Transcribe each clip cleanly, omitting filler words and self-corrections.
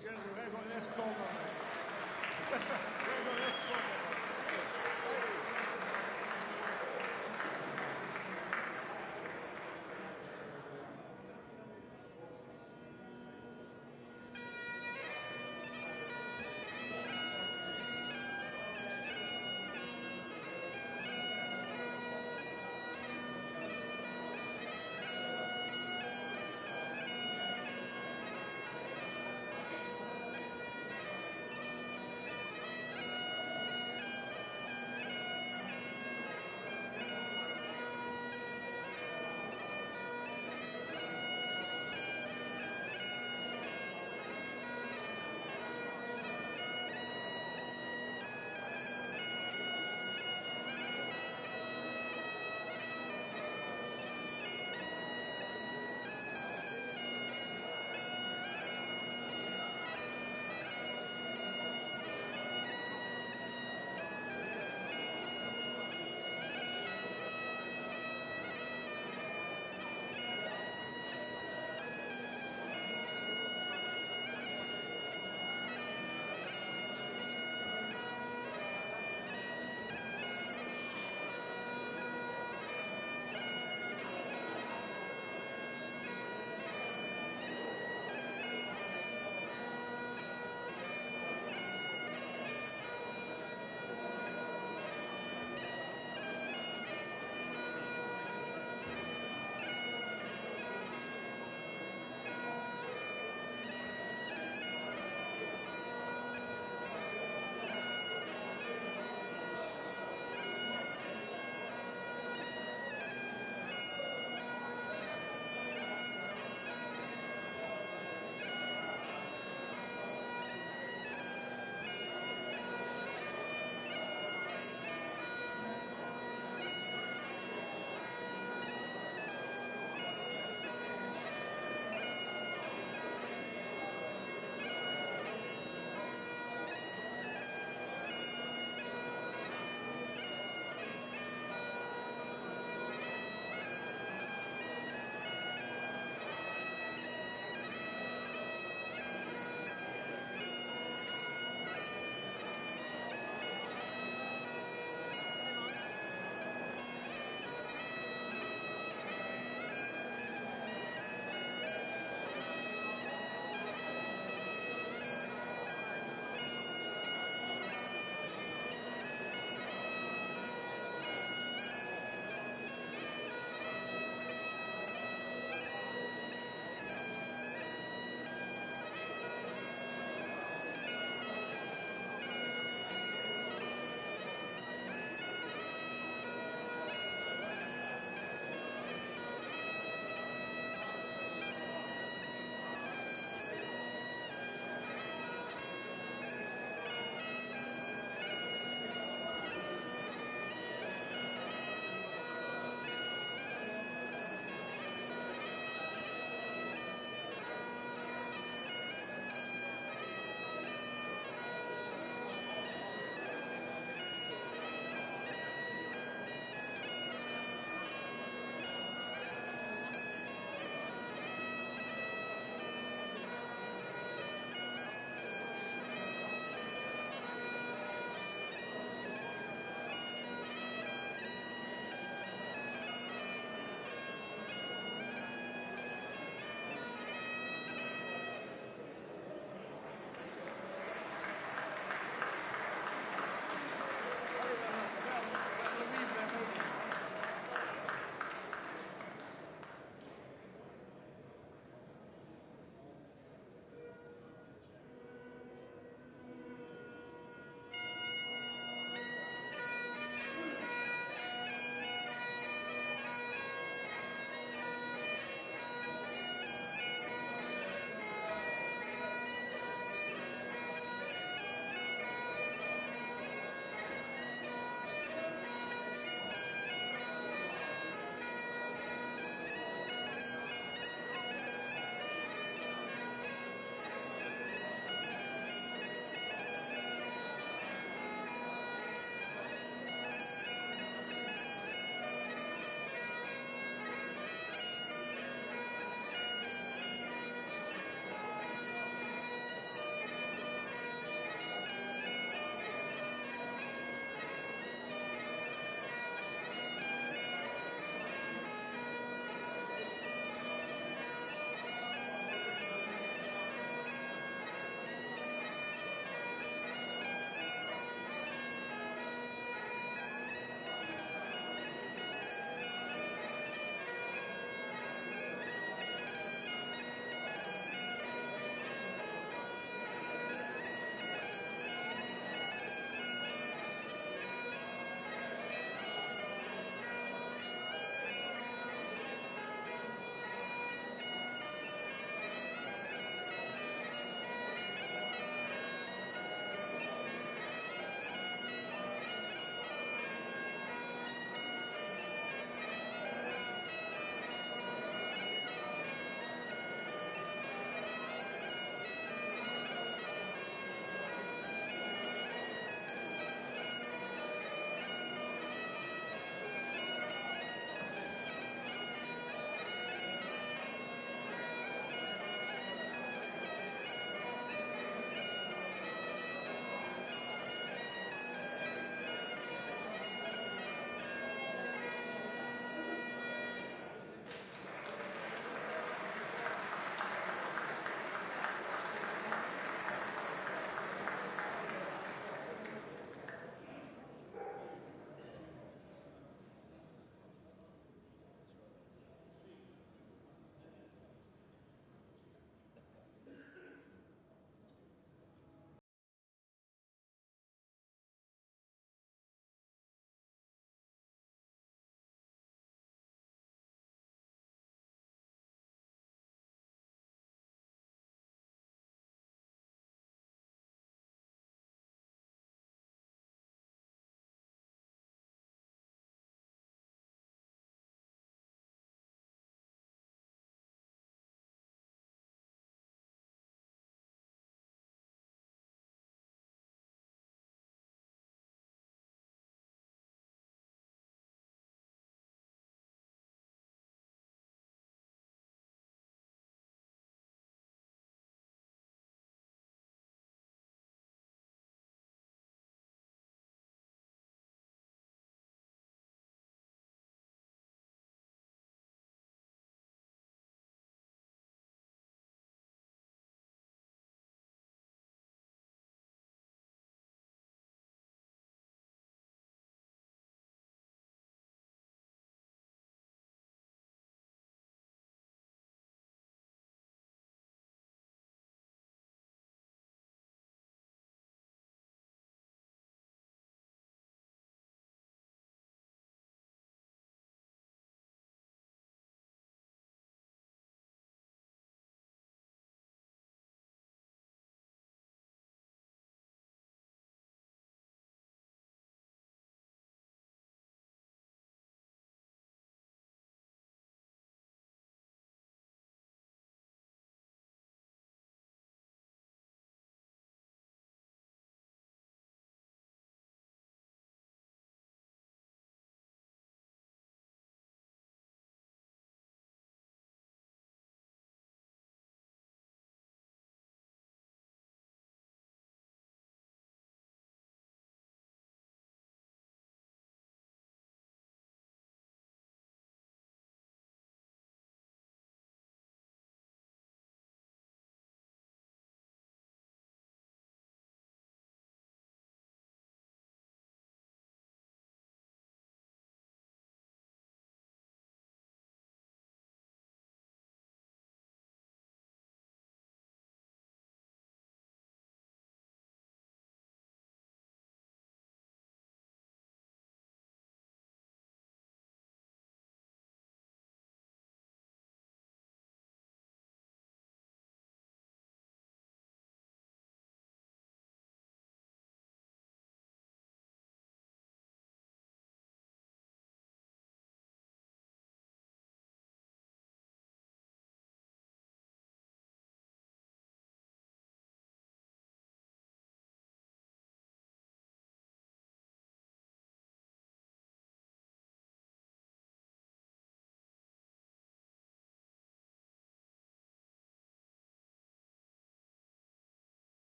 gentlemen, we got this corner. We got this corner. Thank you.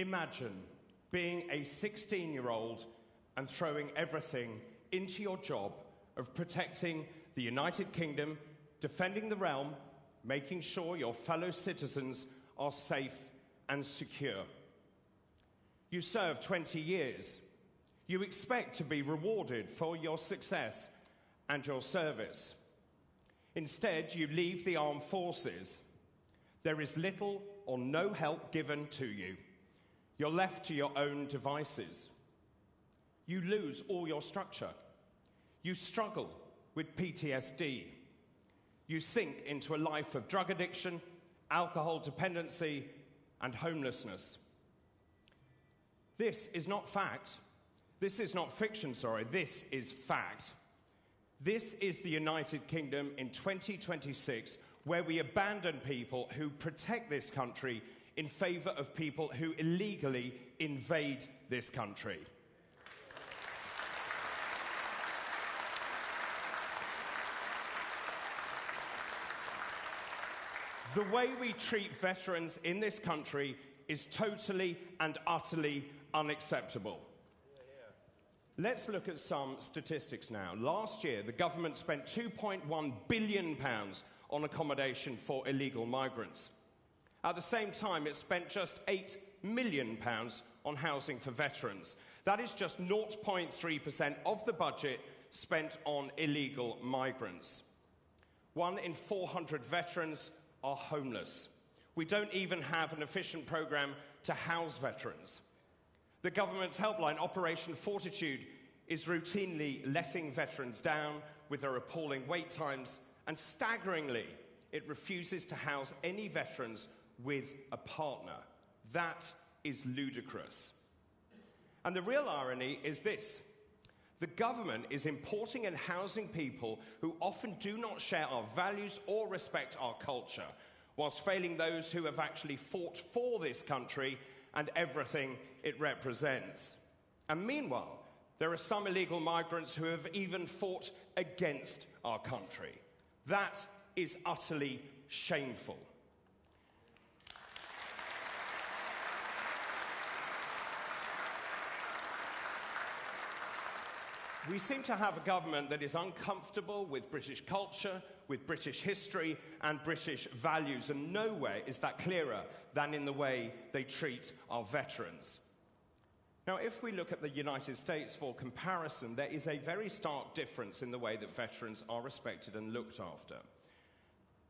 Imagine being a 16-year-old and throwing everything into your job of protecting the United Kingdom, defending the realm, making sure your fellow citizens are safe and secure. You serve 20 years. You expect to be rewarded for your success and your service. Instead, you leave the armed forces. There is little or no help given to you. You're left to your own devices. You lose all your structure. You struggle with PTSD. You sink into a life of drug addiction, alcohol dependency, and homelessness. This is not fact. This is not fiction, sorry. This is fact. This is the United Kingdom in 2026, where we abandon people who protect this country in favour of people who illegally invade this country. The way we treat veterans in this country is totally and utterly unacceptable. Let's look at some statistics now. Last year, the government spent £2.1 billion on accommodation for illegal migrants. At the same time, it spent just £8 million on housing for veterans. That is just 0.3% of the budget spent on illegal migrants. 1 in 400 veterans are homeless. We don't even have an efficient programme to house veterans. The government's helpline, Operation Fortitude, is routinely letting veterans down with their appalling wait times, and staggeringly, it refuses to house any veterans with a partner. That is ludicrous. And the real irony is this. The government is importing and housing people who often do not share our values or respect our culture, whilst failing those who have actually fought for this country and everything it represents. And meanwhile, there are some illegal migrants who have even fought against our country. That is utterly shameful. We seem to have a government that is uncomfortable with British culture, with British history, and British values, and nowhere is that clearer than in the way they treat our veterans. Now, if we look at the United States for comparison, there is a very stark difference in the way that veterans are respected and looked after.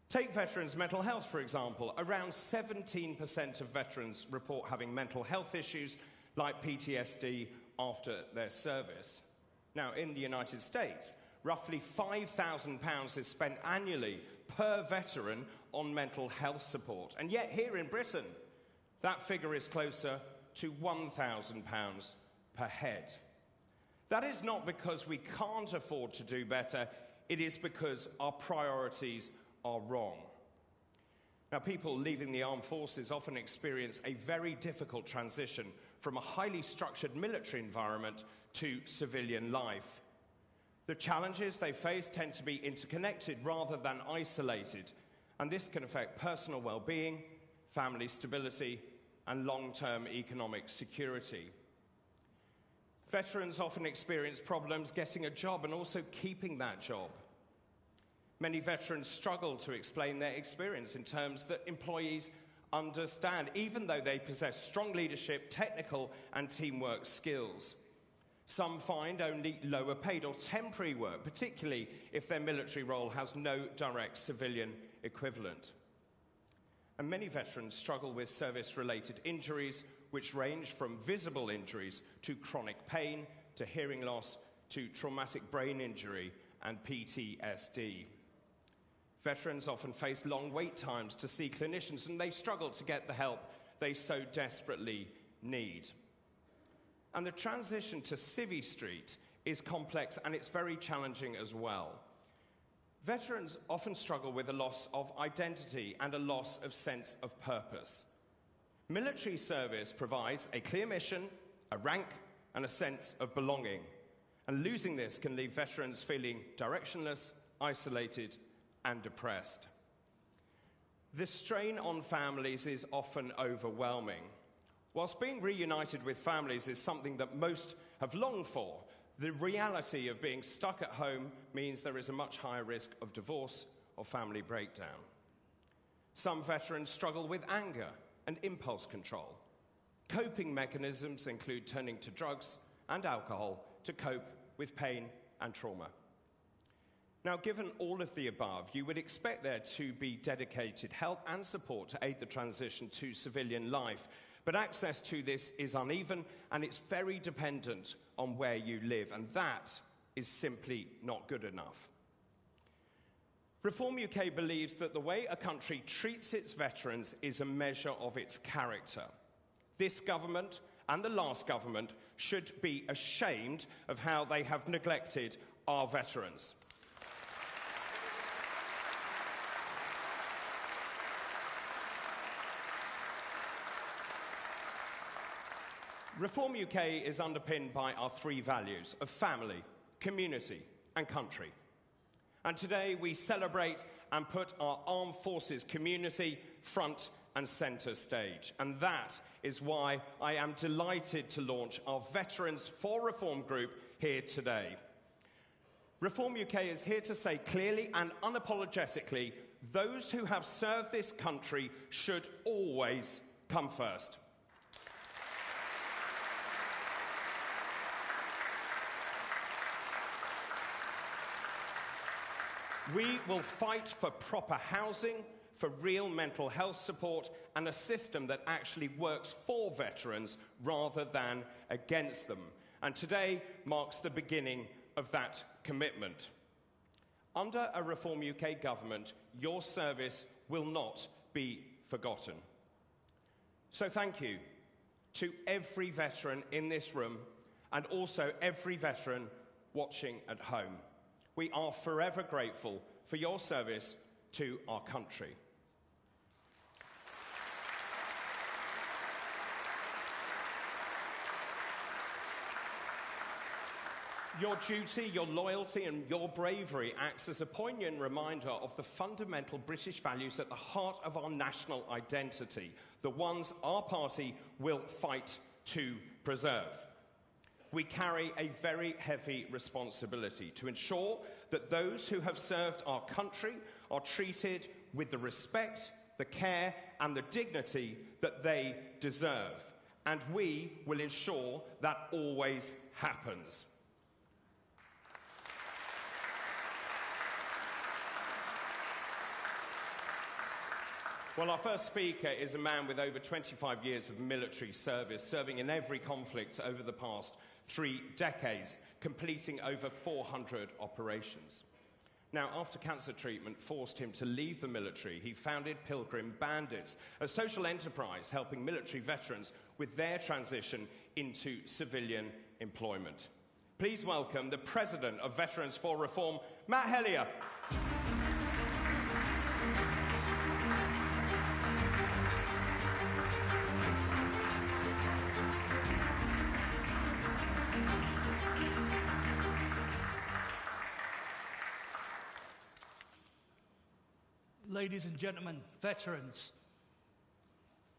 Take veterans' mental health, for example. Around 17% of veterans report having mental health issues like PTSD after their service. Now, in the United States, roughly £5,000 is spent annually per veteran on mental health support. And yet here in Britain, that figure is closer to £1,000 per head. That is not because we can't afford to do better, it is because our priorities are wrong. Now, people leaving the armed forces often experience a very difficult transition from a highly structured military environment to civilian life. The challenges they face tend to be interconnected rather than isolated, and this can affect personal well-being, family stability, and long-term economic security. Veterans often experience problems getting a job and also keeping that job. Many veterans struggle to explain their experience in terms that employees understand, even though they possess strong leadership, technical, and teamwork skills. Some find only lower paid or temporary work, particularly if their military role has no direct civilian equivalent. And many veterans struggle with service-related injuries, which range from visible injuries to chronic pain, to hearing loss, to traumatic brain injury and PTSD. Veterans often face long wait times to see clinicians, and they struggle to get the help they so desperately need. And the transition to Civvy Street is complex, and it's very challenging as well. Veterans often struggle with a loss of identity and a loss of sense of purpose. Military service provides a clear mission, a rank, and a sense of belonging. And losing this can leave veterans feeling directionless, isolated, and depressed. The strain on families is often overwhelming. Whilst being reunited with families is something that most have longed for, the reality of being stuck at home means there is a much higher risk of divorce or family breakdown. Some veterans struggle with anger and impulse control. Coping mechanisms include turning to drugs and alcohol to cope with pain and trauma. Now, given all of the above, you would expect there to be dedicated help and support to aid the transition to civilian life. But access to this is uneven, and it's very dependent on where you live, and that is simply not good enough. Reform UK believes that the way a country treats its veterans is a measure of its character. This government and the last government should be ashamed of how they have neglected our veterans. Reform UK is underpinned by our three values of family, community, and country. And today we celebrate and put our armed forces community front and centre stage. And that is why I am delighted to launch our Veterans for Reform group here today. Reform UK is here to say clearly and unapologetically, those who have served this country should always come first. We will fight for proper housing, for real mental health support, and a system that actually works for veterans rather than against them. And today marks the beginning of that commitment. Under a Reform UK government, your service will not be forgotten. So thank you to every veteran in this room and also every veteran watching at home. We are forever grateful for your service to our country. Your duty, your loyalty, and your bravery acts as a poignant reminder of the fundamental British values at the heart of our national identity, the ones our party will fight to preserve. We carry a very heavy responsibility to ensure that those who have served our country are treated with the respect, the care, and the dignity that they deserve. And we will ensure that always happens. Well, our first speaker is a man with over 25 years of military service, serving in every conflict over the past 3 decades, completing over 400 operations. Now, after cancer treatment forced him to leave the military, he founded Pilgrim Bandits, a social enterprise helping military veterans with their transition into civilian employment. Please welcome the President of Veterans for Reform, Matt Helier. Ladies and gentlemen, veterans,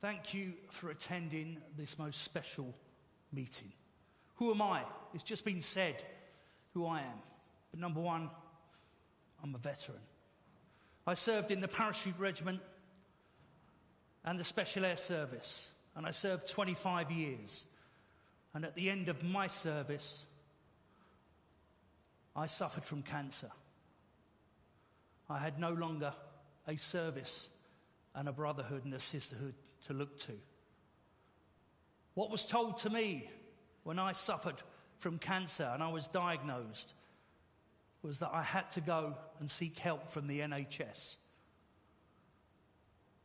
thank you for attending this most special meeting. Who am I? It's just been said who I am. But number one, I'm a veteran. I served in the Parachute Regiment and the Special Air Service, and I served 25 years. And at the end of my service, I suffered from cancer. I had no longer a service and a brotherhood and a sisterhood to look to. What was told to me when I suffered from cancer and I was diagnosed was that I had to go and seek help from the NHS.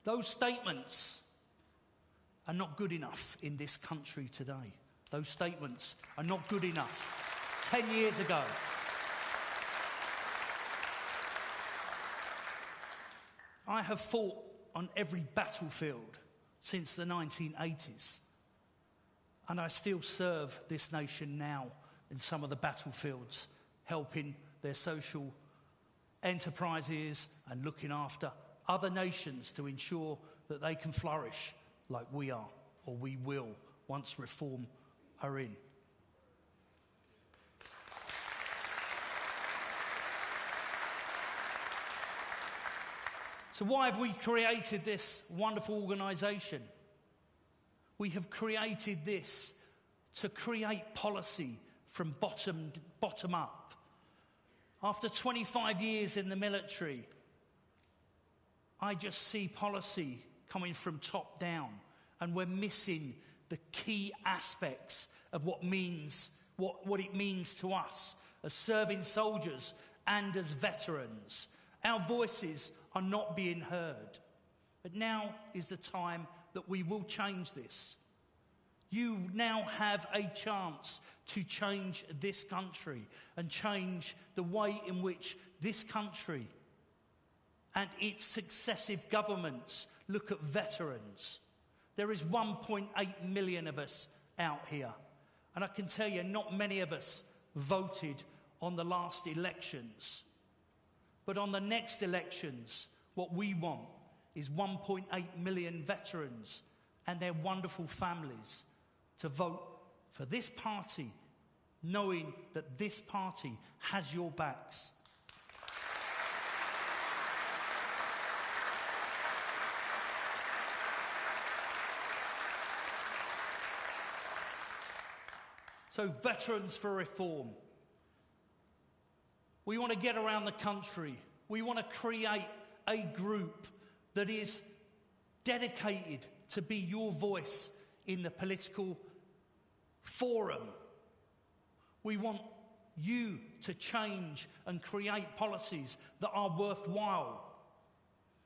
Those statements are not good enough in this country today. Those statements are not good enough. 10 years ago, I have fought on every battlefield since the 1980s, and I still serve this nation now in some of the battlefields, helping their social enterprises and looking after other nations to ensure that they can flourish like we are or we will once reform are in. So why have we created this wonderful organisation? We have created this to create policy from bottom up. After 25 years in the military, I just see policy coming from top down, and we're missing the key aspects of what it means to us as serving soldiers and as veterans. Our voices are not being heard. But now is the time that we will change this. You now have a chance to change this country and change the way in which this country and its successive governments look at veterans. There is 1.8 million of us out here. And I can tell you, not many of us voted on the last elections. But on the next elections, what we want is 1.8 million veterans and their wonderful families to vote for this party, knowing that this party has your backs. So, Veterans for Reform. We want to get around the country. We want to create a group that is dedicated to be your voice in the political forum. We want you to change and create policies that are worthwhile.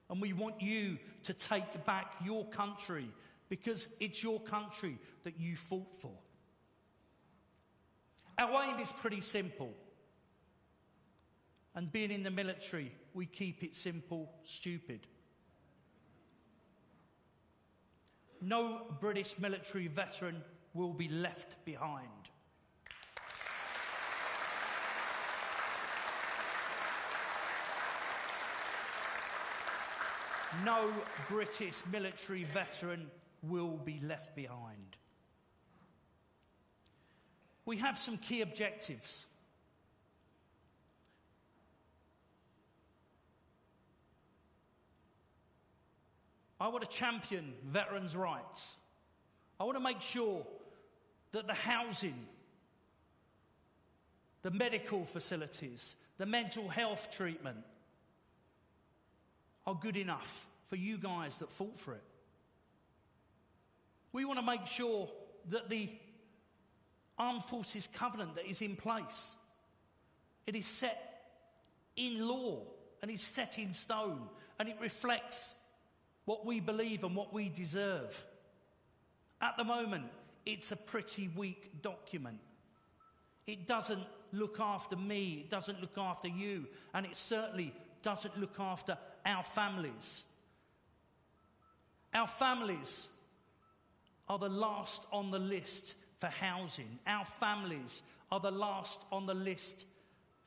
And we want you to take back your country, because it's your country that you fought for. Our aim is pretty simple. And being in the military, we keep it simple, stupid. No British military veteran will be left behind. No British military veteran will be left behind. We have some key objectives. I want to champion veterans' rights. I want to make sure that the housing, the medical facilities, the mental health treatment are good enough for you guys that fought for it. We want to make sure that the Armed Forces Covenant that is in place, it is set in law and is set in stone, and it reflects what we believe and what we deserve. At the moment, it's a pretty weak document. It doesn't look after me, it doesn't look after you, and it certainly doesn't look after our families. Our families are the last on the list for housing. Our families are the last on the list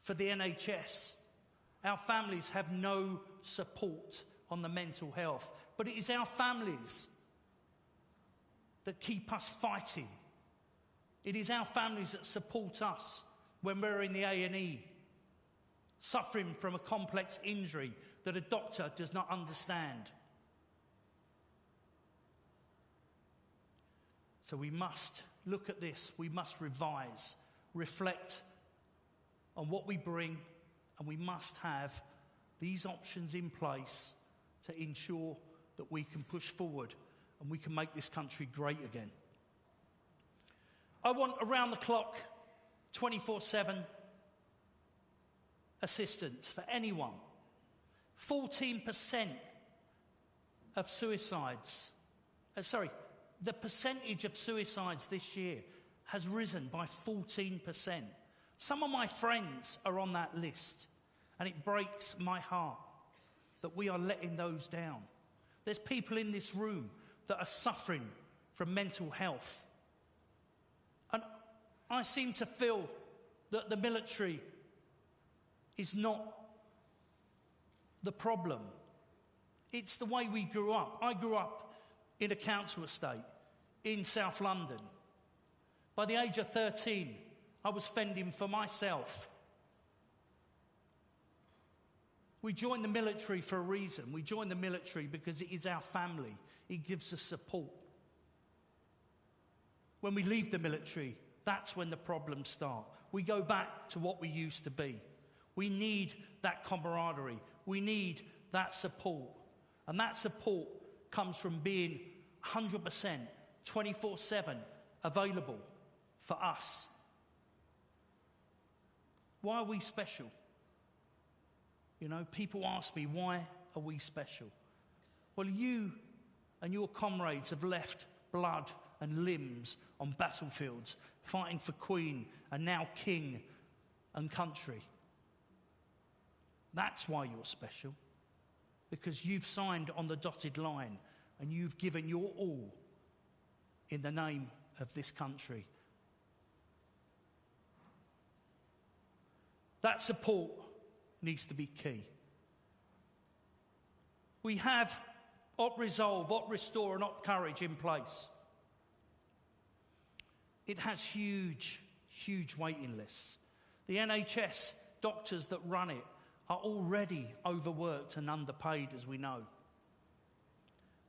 for the NHS. Our families have no support on the mental health. But it is our families that keep us fighting. It is our families that support us when we're in the A&E, suffering from a complex injury that a doctor does not understand. So we must look at this, we must revise, reflect on what we bring, and we must have these options in place to ensure that we can push forward and we can make this country great again. I want around the clock, 24/7 assistance for anyone. 14% of suicides, the percentage of suicides this year has risen by 14%. Some of my friends are on that list, and it breaks my heart that we are letting those down. There's people in this room that are suffering from mental health. And I seem to feel that the military is not the problem. It's the way we grew up. I grew up in a council estate. in South London. By the age of 13, I was fending for myself. We joined the military for a reason. We joined the military because it is our family. It gives us support. When we leave the military, that's when the problems start. We go back to what we used to be. We need that camaraderie. We need that support. And that support comes from being 100%, 24/7 available for us. Why are we special? You know, people ask me, why are we special? Well, you and your comrades have left blood and limbs on battlefields, fighting for Queen and now King and country. That's why you're special, because you've signed on the dotted line and you've given your all in the name of this country. That support needs to be key. We have Op Resolve, Op Restore and Op Courage in place. It has huge, huge waiting lists. The NHS doctors that run it are already overworked and underpaid, as we know.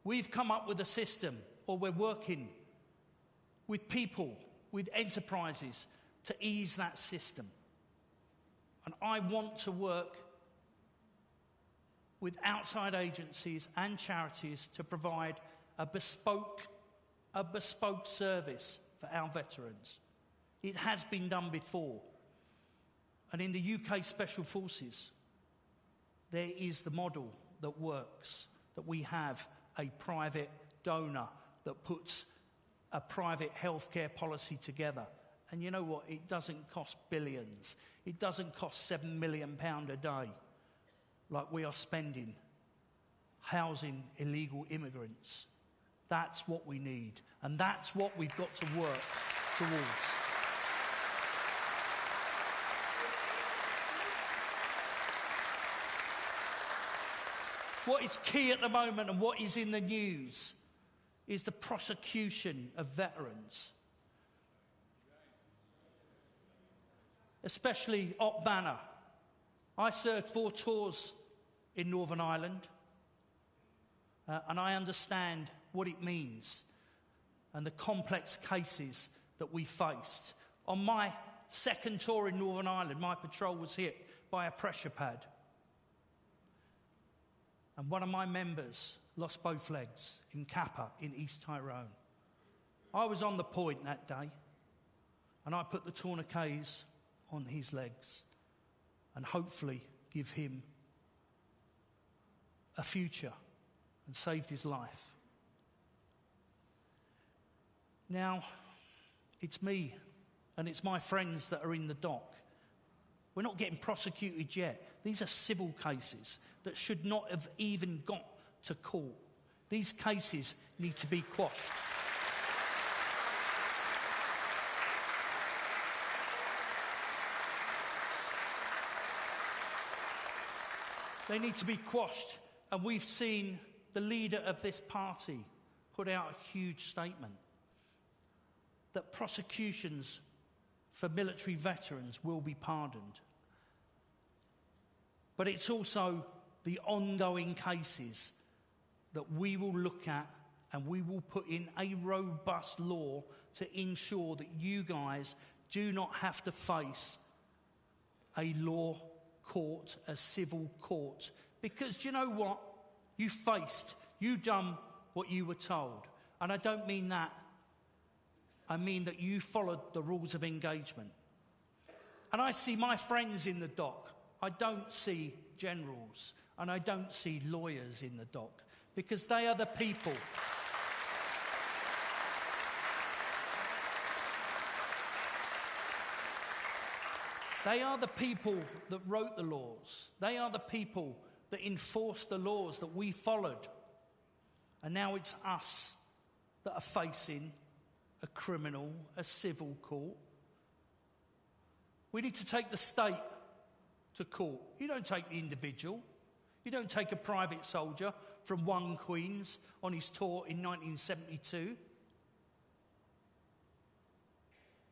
We've come up with a system, or we're working with people, with enterprises, to ease that system. And I want to work with outside agencies and charities to provide a bespoke service for our veterans. It has been done before. And in the UK Special Forces, there is the model that works, that we have a private donor that puts a private healthcare policy together. And you know what? It doesn't cost billions. It doesn't cost £7 million a day like we are spending housing illegal immigrants. That's what we need. And that's what we've got to work towards. What is key at the moment and what is in the news is the prosecution of veterans. Especially Op Banner. I served 4 tours in Northern Ireland, and I understand what it means and the complex cases that we faced. On my second tour in Northern Ireland, my patrol was hit by a pressure pad. And one of my members lost both legs in Kappa in East Tyrone. I was on the point that day, and I put the tourniquets on his legs and hopefully give him a future and saved his life. Now, it's me and it's my friends that are in the dock. We're not getting prosecuted yet. These are civil cases that should not have even got to court. These cases need to be quashed. They need to be quashed, and we've seen the leader of this party put out a huge statement that prosecutions for military veterans will be pardoned. But it's also the ongoing cases that we will look at, and we will put in a robust law to ensure that you guys do not have to face a law court, a civil court. Because do you know what? You done what you were told. And I don't mean that. I mean that you followed the rules of engagement. And I see my friends in the dock. I don't see generals and I don't see lawyers in the dock, because they are the people. They are the people that wrote the laws. They are the people that enforced the laws that we followed. And now it's us that are facing a criminal, a civil court. We need to take the state to court. You don't take the individual. You don't take a private soldier from 1 Queen's on his tour in 1972.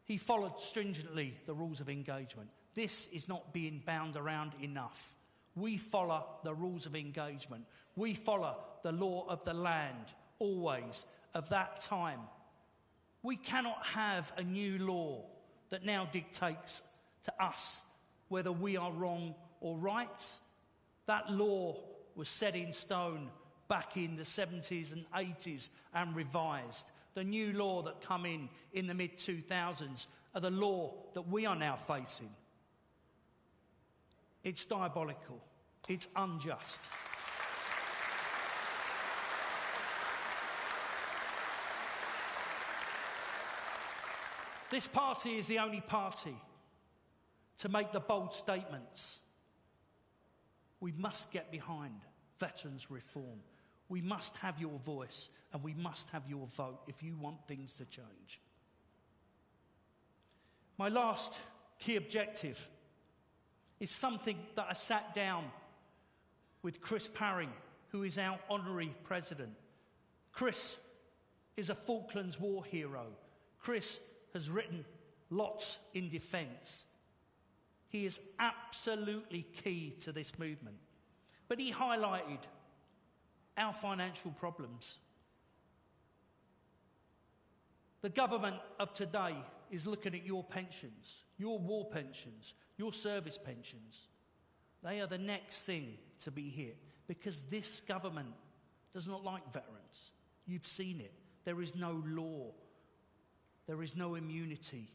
He followed stringently the rules of engagement. This is not being bound around enough. We follow the rules of engagement. We follow the law of the land, always, of that time. We cannot have a new law that now dictates to us whether we are wrong or right. That law was set in stone back in the 70s and 80s and revised. The new law that come in the mid-2000s are the law that we are now facing. It's diabolical. It's unjust. This party is the only party to make the bold statements. We must get behind veterans' reform. We must have your voice and we must have your vote if you want things to change. My last key objective is something that I sat down with Chris Parry, who is our honorary president. Chris is a Falklands War hero. Chris has written lots in defence. He is absolutely key to this movement. But he highlighted our financial problems. The government of today is looking at your pensions, your war pensions, your service pensions. They are the next thing to be hit because this government does not like veterans. You've seen it. There is no law. There is no immunity.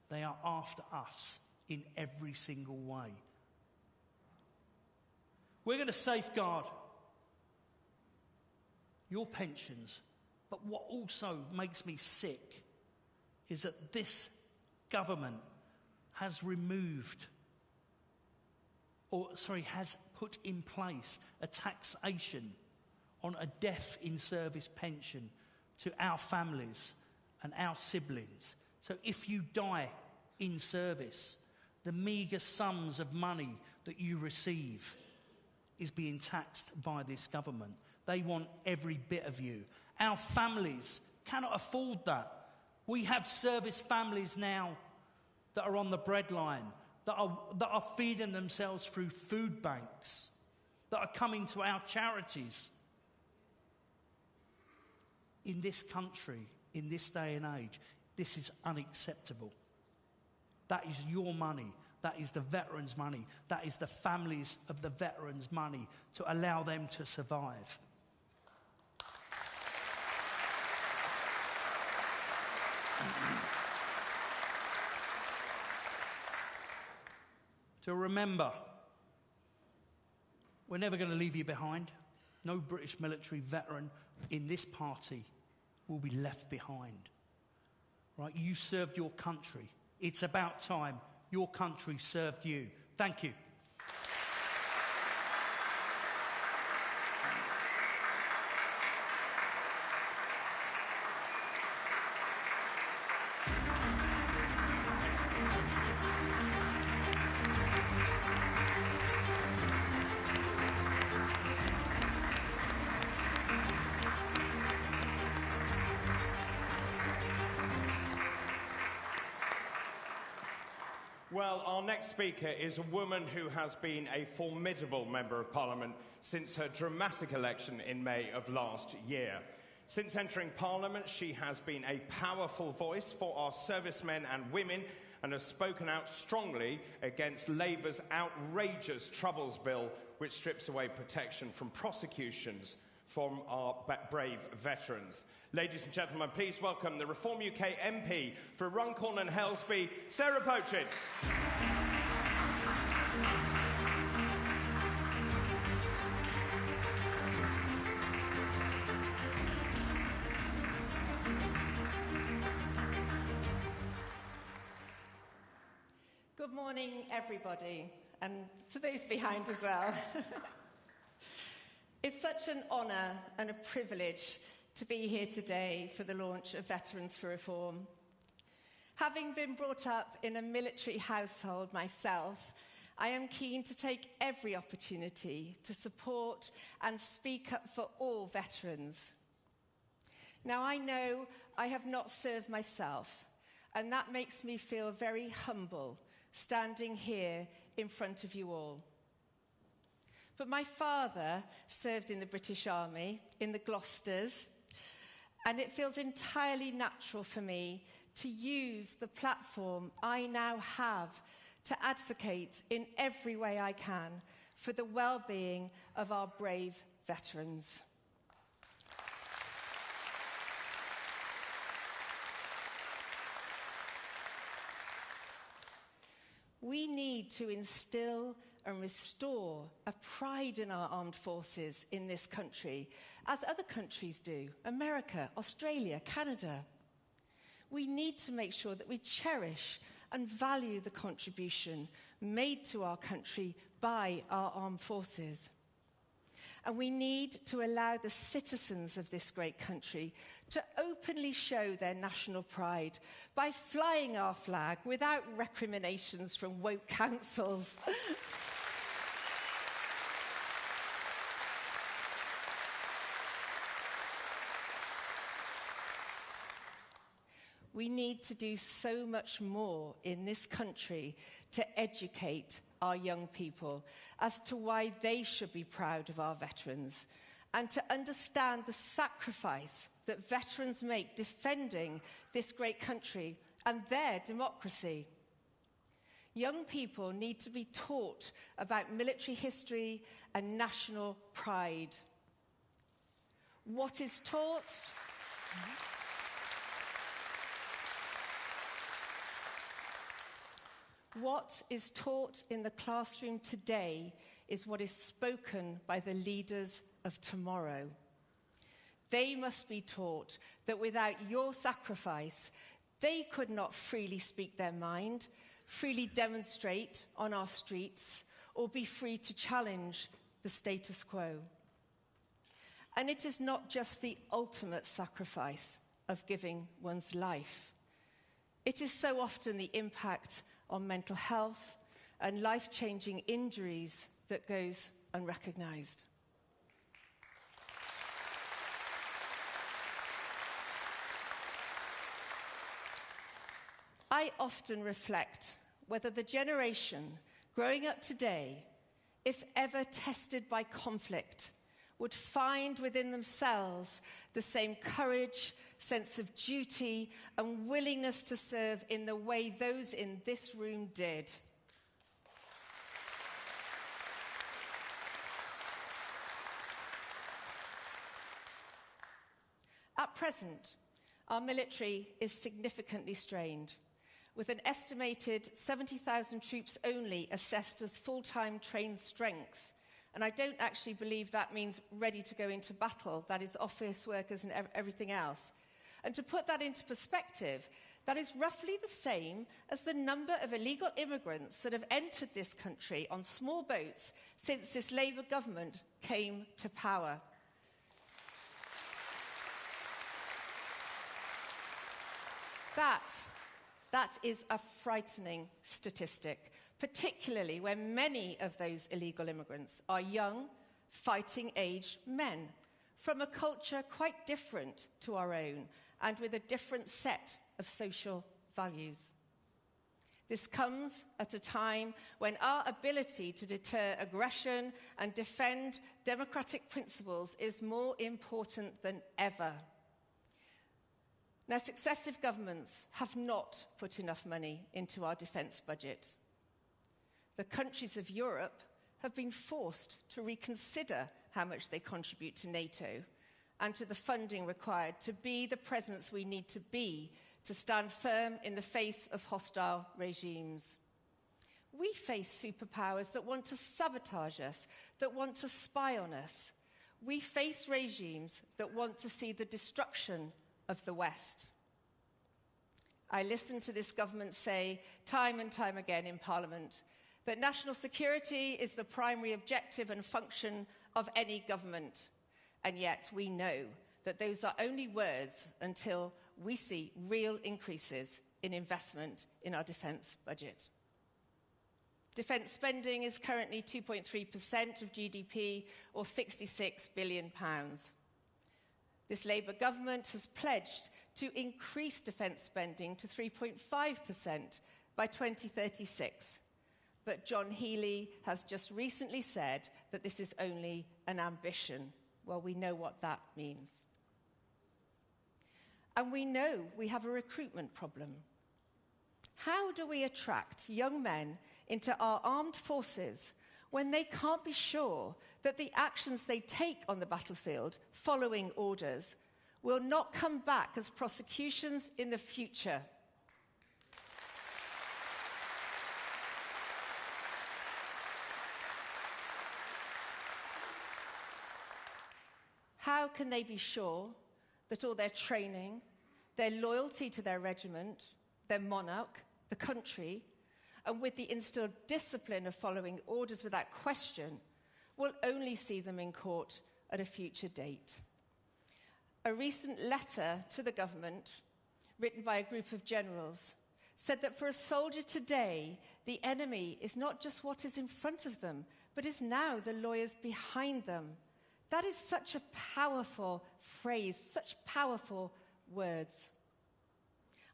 They are after us in every single way. We're going to safeguard your pensions. But what also makes me sick is that this government has has put in place a taxation on a death in service pension to our families and our siblings. So if you die in service, the meagre sums of money that you receive is being taxed by this government. They want every bit of you. Our families cannot afford that. We have service families now that are on the breadline, that are feeding themselves through food banks, that are coming to our charities. In this country, in this day and age, this is unacceptable. That is your money. That is the veterans' money. That is the families of the veterans' money to allow them to survive. So remember, we're never going to leave you behind. No British military veteran in this party will be left behind. Right? You served your country. It's about time your country served you. Thank you. Well, our next speaker is a woman who has been a formidable Member of Parliament since her dramatic election in May of last year. Since entering Parliament, she has been a powerful voice for our servicemen and women and has spoken out strongly against Labour's outrageous Troubles Bill, which strips away protection from prosecutions from our brave veterans. Ladies and gentlemen, please welcome the Reform UK MP for Runcorn and Helsby, Sarah Pochin. Good morning, everybody, and to those behind as well. It's such an honour and a privilege to be here today for the launch of Veterans for Reform. Having been brought up in a military household myself, I am keen to take every opportunity to support and speak up for all veterans. Now, I know I have not served myself, and that makes me feel very humble standing here in front of you all. But my father served in the British Army, in the Gloucesters, and it feels entirely natural for me to use the platform I now have to advocate in every way I can for the well-being of our brave veterans. We need to instill and restore a pride in our armed forces in this country, as other countries do, America, Australia, Canada. We need to make sure that we cherish and value the contribution made to our country by our armed forces. And we need to allow the citizens of this great country to openly show their national pride by flying our flag without recriminations from woke councils. We need to do so much more in this country to educate our young people as to why they should be proud of our veterans and to understand the sacrifice that veterans make defending this great country and their democracy. Young people need to be taught about military history and national pride. What is taught? What is taught in the classroom today is what is spoken by the leaders of tomorrow. They must be taught that without your sacrifice, they could not freely speak their mind, freely demonstrate on our streets, or be free to challenge the status quo. And it is not just the ultimate sacrifice of giving one's life. It is so often the impact on mental health and life-changing injuries that goes unrecognised. I often reflect whether the generation growing up today, if ever tested by conflict, would find within themselves the same courage, sense of duty, and willingness to serve in the way those in this room did. At present, our military is significantly strained, with an estimated 70,000 troops only assessed as full-time trained strength. And I don't actually believe that means ready to go into battle. That is office workers and everything else. And to put that into perspective, that is roughly the same as the number of illegal immigrants that have entered this country on small boats since this Labour government came to power. That is a frightening statistic, particularly when many of those illegal immigrants are young, fighting-age men from a culture quite different to our own and with a different set of social values. This comes at a time when our ability to deter aggression and defend democratic principles is more important than ever. Now, successive governments have not put enough money into our defence budget. The countries of Europe have been forced to reconsider how much they contribute to NATO and to the funding required to be the presence we need to be to stand firm in the face of hostile regimes. We face superpowers that want to sabotage us, that want to spy on us. We face regimes that want to see the destruction of the West. I listen to this government say time and time again in Parliament that national security is the primary objective and function of any government. And yet we know that those are only words until we see real increases in investment in our defence budget. Defence spending is currently 2.3% of GDP, or £66 billion. This Labour government has pledged to increase defence spending to 3.5% by 2036. But John Healey has just recently said that this is only an ambition. Well, we know what that means. And we know we have a recruitment problem. How do we attract young men into our armed forces when they can't be sure that the actions they take on the battlefield, following orders, will not come back as prosecutions in the future? How can they be sure that all their training, their loyalty to their regiment, their monarch, the country, and with the instilled discipline of following orders without question, will only see them in court at a future date? A recent letter to the government, written by a group of generals, said that for a soldier today, the enemy is not just what is in front of them, but is now the lawyers behind them. That is such a powerful phrase, such powerful words.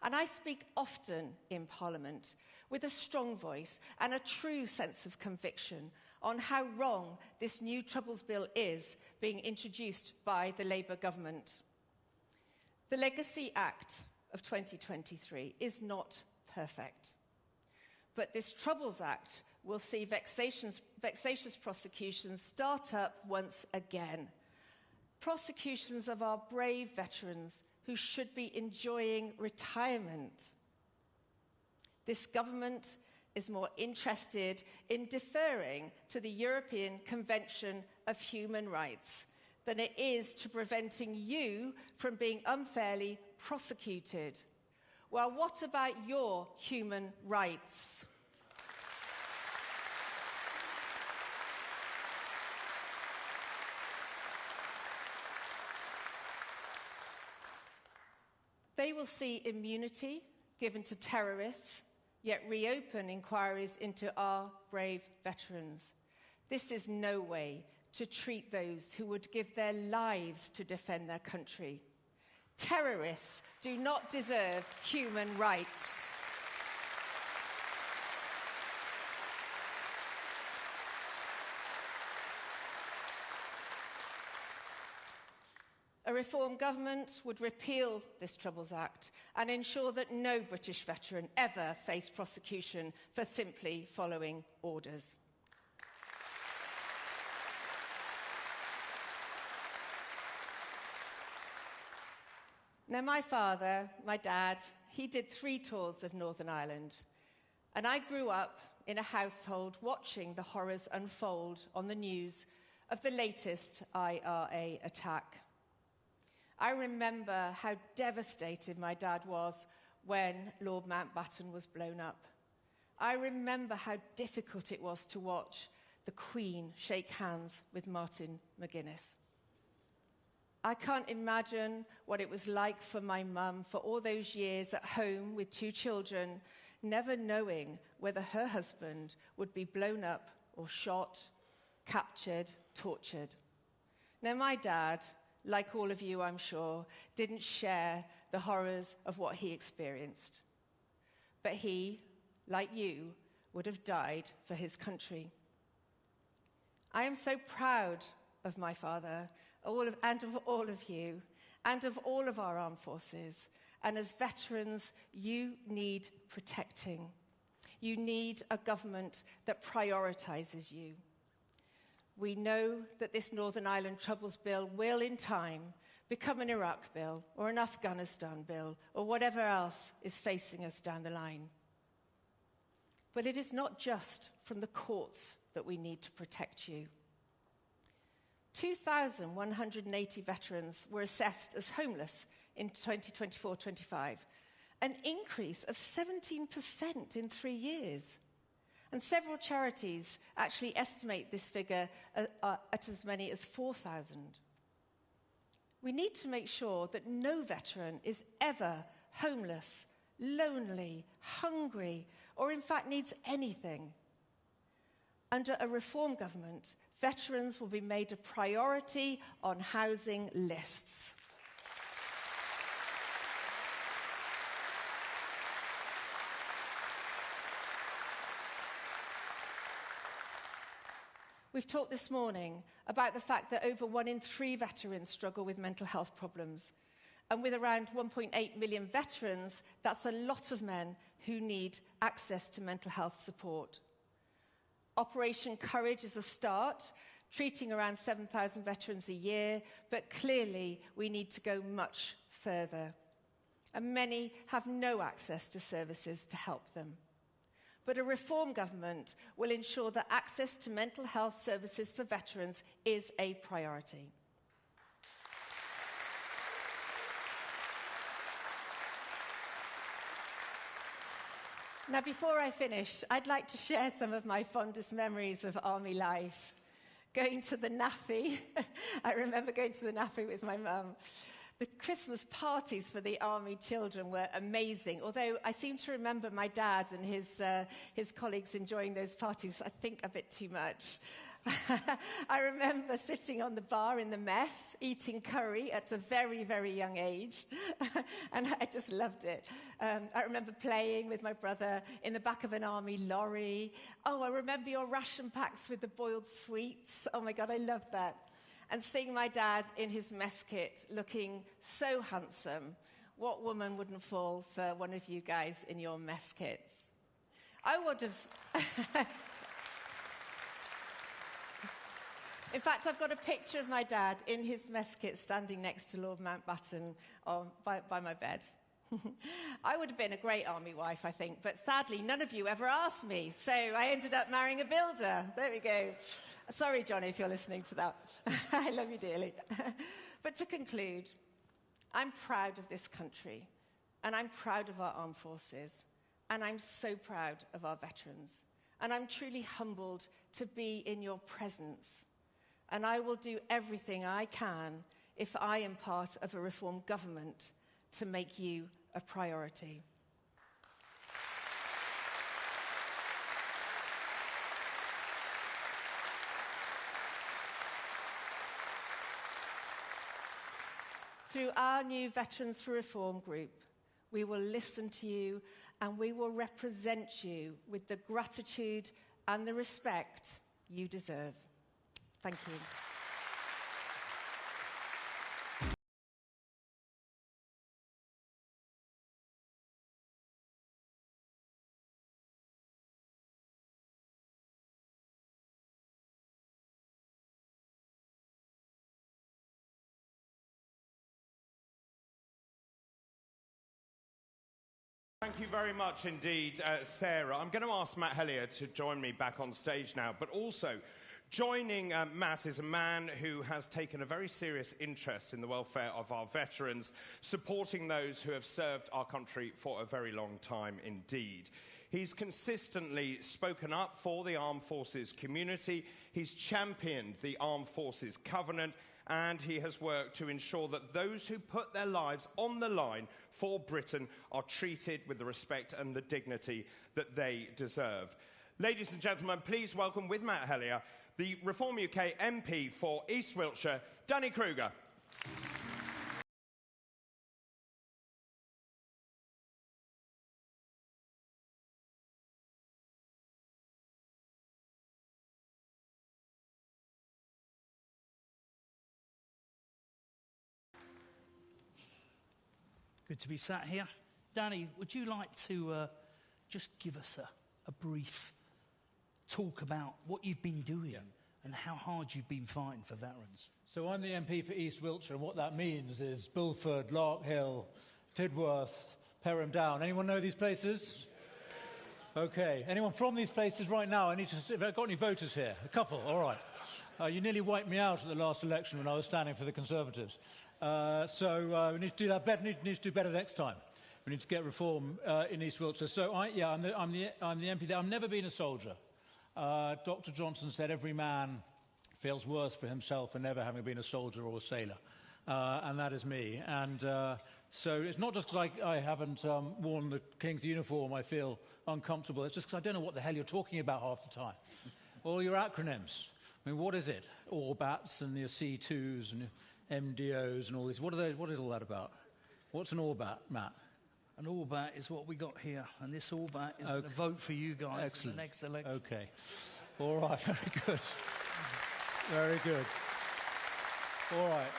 And I speak often in Parliament with a strong voice and a true sense of conviction on how wrong this new Troubles Bill is being introduced by the Labour government. The Legacy Act of 2023 is not perfect. But this Troubles Act will see vexatious prosecutions start up once again. Prosecutions of our brave veterans who should be enjoying retirement. This government is more interested in deferring to the European Convention of Human Rights than it is to preventing you from being unfairly prosecuted. Well, what about your human rights? They will see immunity given to terrorists, yet reopen inquiries into our brave veterans. This is no way to treat those who would give their lives to defend their country. Terrorists do not deserve human rights. A reform government would repeal this Troubles Act and ensure that no British veteran ever faced prosecution for simply following orders. Now, my father, my dad, he did 3 tours of Northern Ireland, and I grew up in a household watching the horrors unfold on the news of the latest IRA attack. I remember how devastated my dad was when Lord Mountbatten was blown up. I remember how difficult it was to watch the Queen shake hands with Martin McGuinness. I can't imagine what it was like for my mum for all those years at home with 2 children, never knowing whether her husband would be blown up or shot, captured, tortured. Now, my dad, like all of you, I'm sure, didn't share the horrors of what he experienced. But he, like you, would have died for his country. I am so proud of my father, and of all of you, and of all of our armed forces. And as veterans, you need protecting. You need a government that prioritises you. We know that this Northern Ireland Troubles Bill will, in time, become an Iraq bill or an Afghanistan bill or whatever else is facing us down the line. But it is not just from the courts that we need to protect you. 2,180 veterans were assessed as homeless in 2024-25, an increase of 17% in 3 years. And several charities actually estimate this figure at as many as 4,000. We need to make sure that no veteran is ever homeless, lonely, hungry, or in fact needs anything. Under a reform government, veterans will be made a priority on housing lists. We've talked this morning about the fact that over 1 in 3 veterans struggle with mental health problems. And with around 1.8 million veterans, that's a lot of men who need access to mental health support. Operation Courage is a start, treating around 7,000 veterans a year, but clearly we need to go much further. And many have no access to services to help them. But a reform government will ensure that access to mental health services for veterans is a priority. Now, before I finish, I'd like to share some of my fondest memories of army life. Going to the NAFI. I remember going to the NAFI with my mum. The Christmas parties for the army children were amazing, although I seem to remember my dad and his colleagues enjoying those parties, I think, a bit too much. I remember sitting on the bar in the mess, eating curry at a very, very young age, and I just loved it. I remember playing with my brother in the back of an army lorry. Oh, I remember your ration packs with the boiled sweets. Oh my God, I loved that. And seeing my dad in his mess kit looking so handsome. What woman wouldn't fall for one of you guys in your mess kits? I would have... In fact, I've got a picture of my dad in his mess kit standing next to Lord Mountbatten by my bed. I would have been a great army wife, I think, but sadly, none of you ever asked me, so I ended up marrying a builder. There we go. Sorry, Johnny, if you're listening to that. I love you dearly. But to conclude, I'm proud of this country, and I'm proud of our armed forces, and I'm so proud of our veterans, and I'm truly humbled to be in your presence. And I will do everything I can, if I am part of a reform government, to make you a priority. Through our new Veterans for Reform group, we will listen to you and we will represent you with the gratitude and the respect you deserve. Thank you. Thank you very much indeed, Sarah. I'm going to ask Matt Helier to join me back on stage now, but also joining Matt is a man who has taken a very serious interest in the welfare of our veterans, supporting those who have served our country for a very long time indeed. He's consistently spoken up for the armed forces community, he's championed the Armed Forces Covenant, and he has worked to ensure that those who put their lives on the line for Britain are treated with the respect and the dignity that they deserve. Ladies and gentlemen, please welcome with Matt Helier, the Reform UK MP for East Wiltshire, Danny Kruger. Good to be sat here. Danny, would you like to just give us a brief talk about what you've been doing and how hard you've been fighting for veterans? So I'm the MP for East Wiltshire, and what that means is Bulford, Larkhill, Tidworth, Perham Down. Anyone know these places? Okay. Anyone from these places right now? Have I got any voters here? A couple, all right. You nearly wiped me out at the last election when I was standing for the Conservatives. So we need to do that better. We need to do better next time. We need to get reform in East Wiltshire. So I'm the MP there. I've never been a soldier. Dr. Johnson said every man feels worse for himself for never having been a soldier or a sailor, and that is me. And so it's not just because I haven't worn the King's uniform I feel uncomfortable. It's just because I don't know what the hell you're talking about half the time. All your acronyms. I mean, what is it? Orbats and your C2s and MDOs and all this. What is all that about? What's an Orbat, Matt? An Orbat is what we got here, and this Orbat is going to vote for you guys in the next election. Okay. All right, very good. Very good. All right.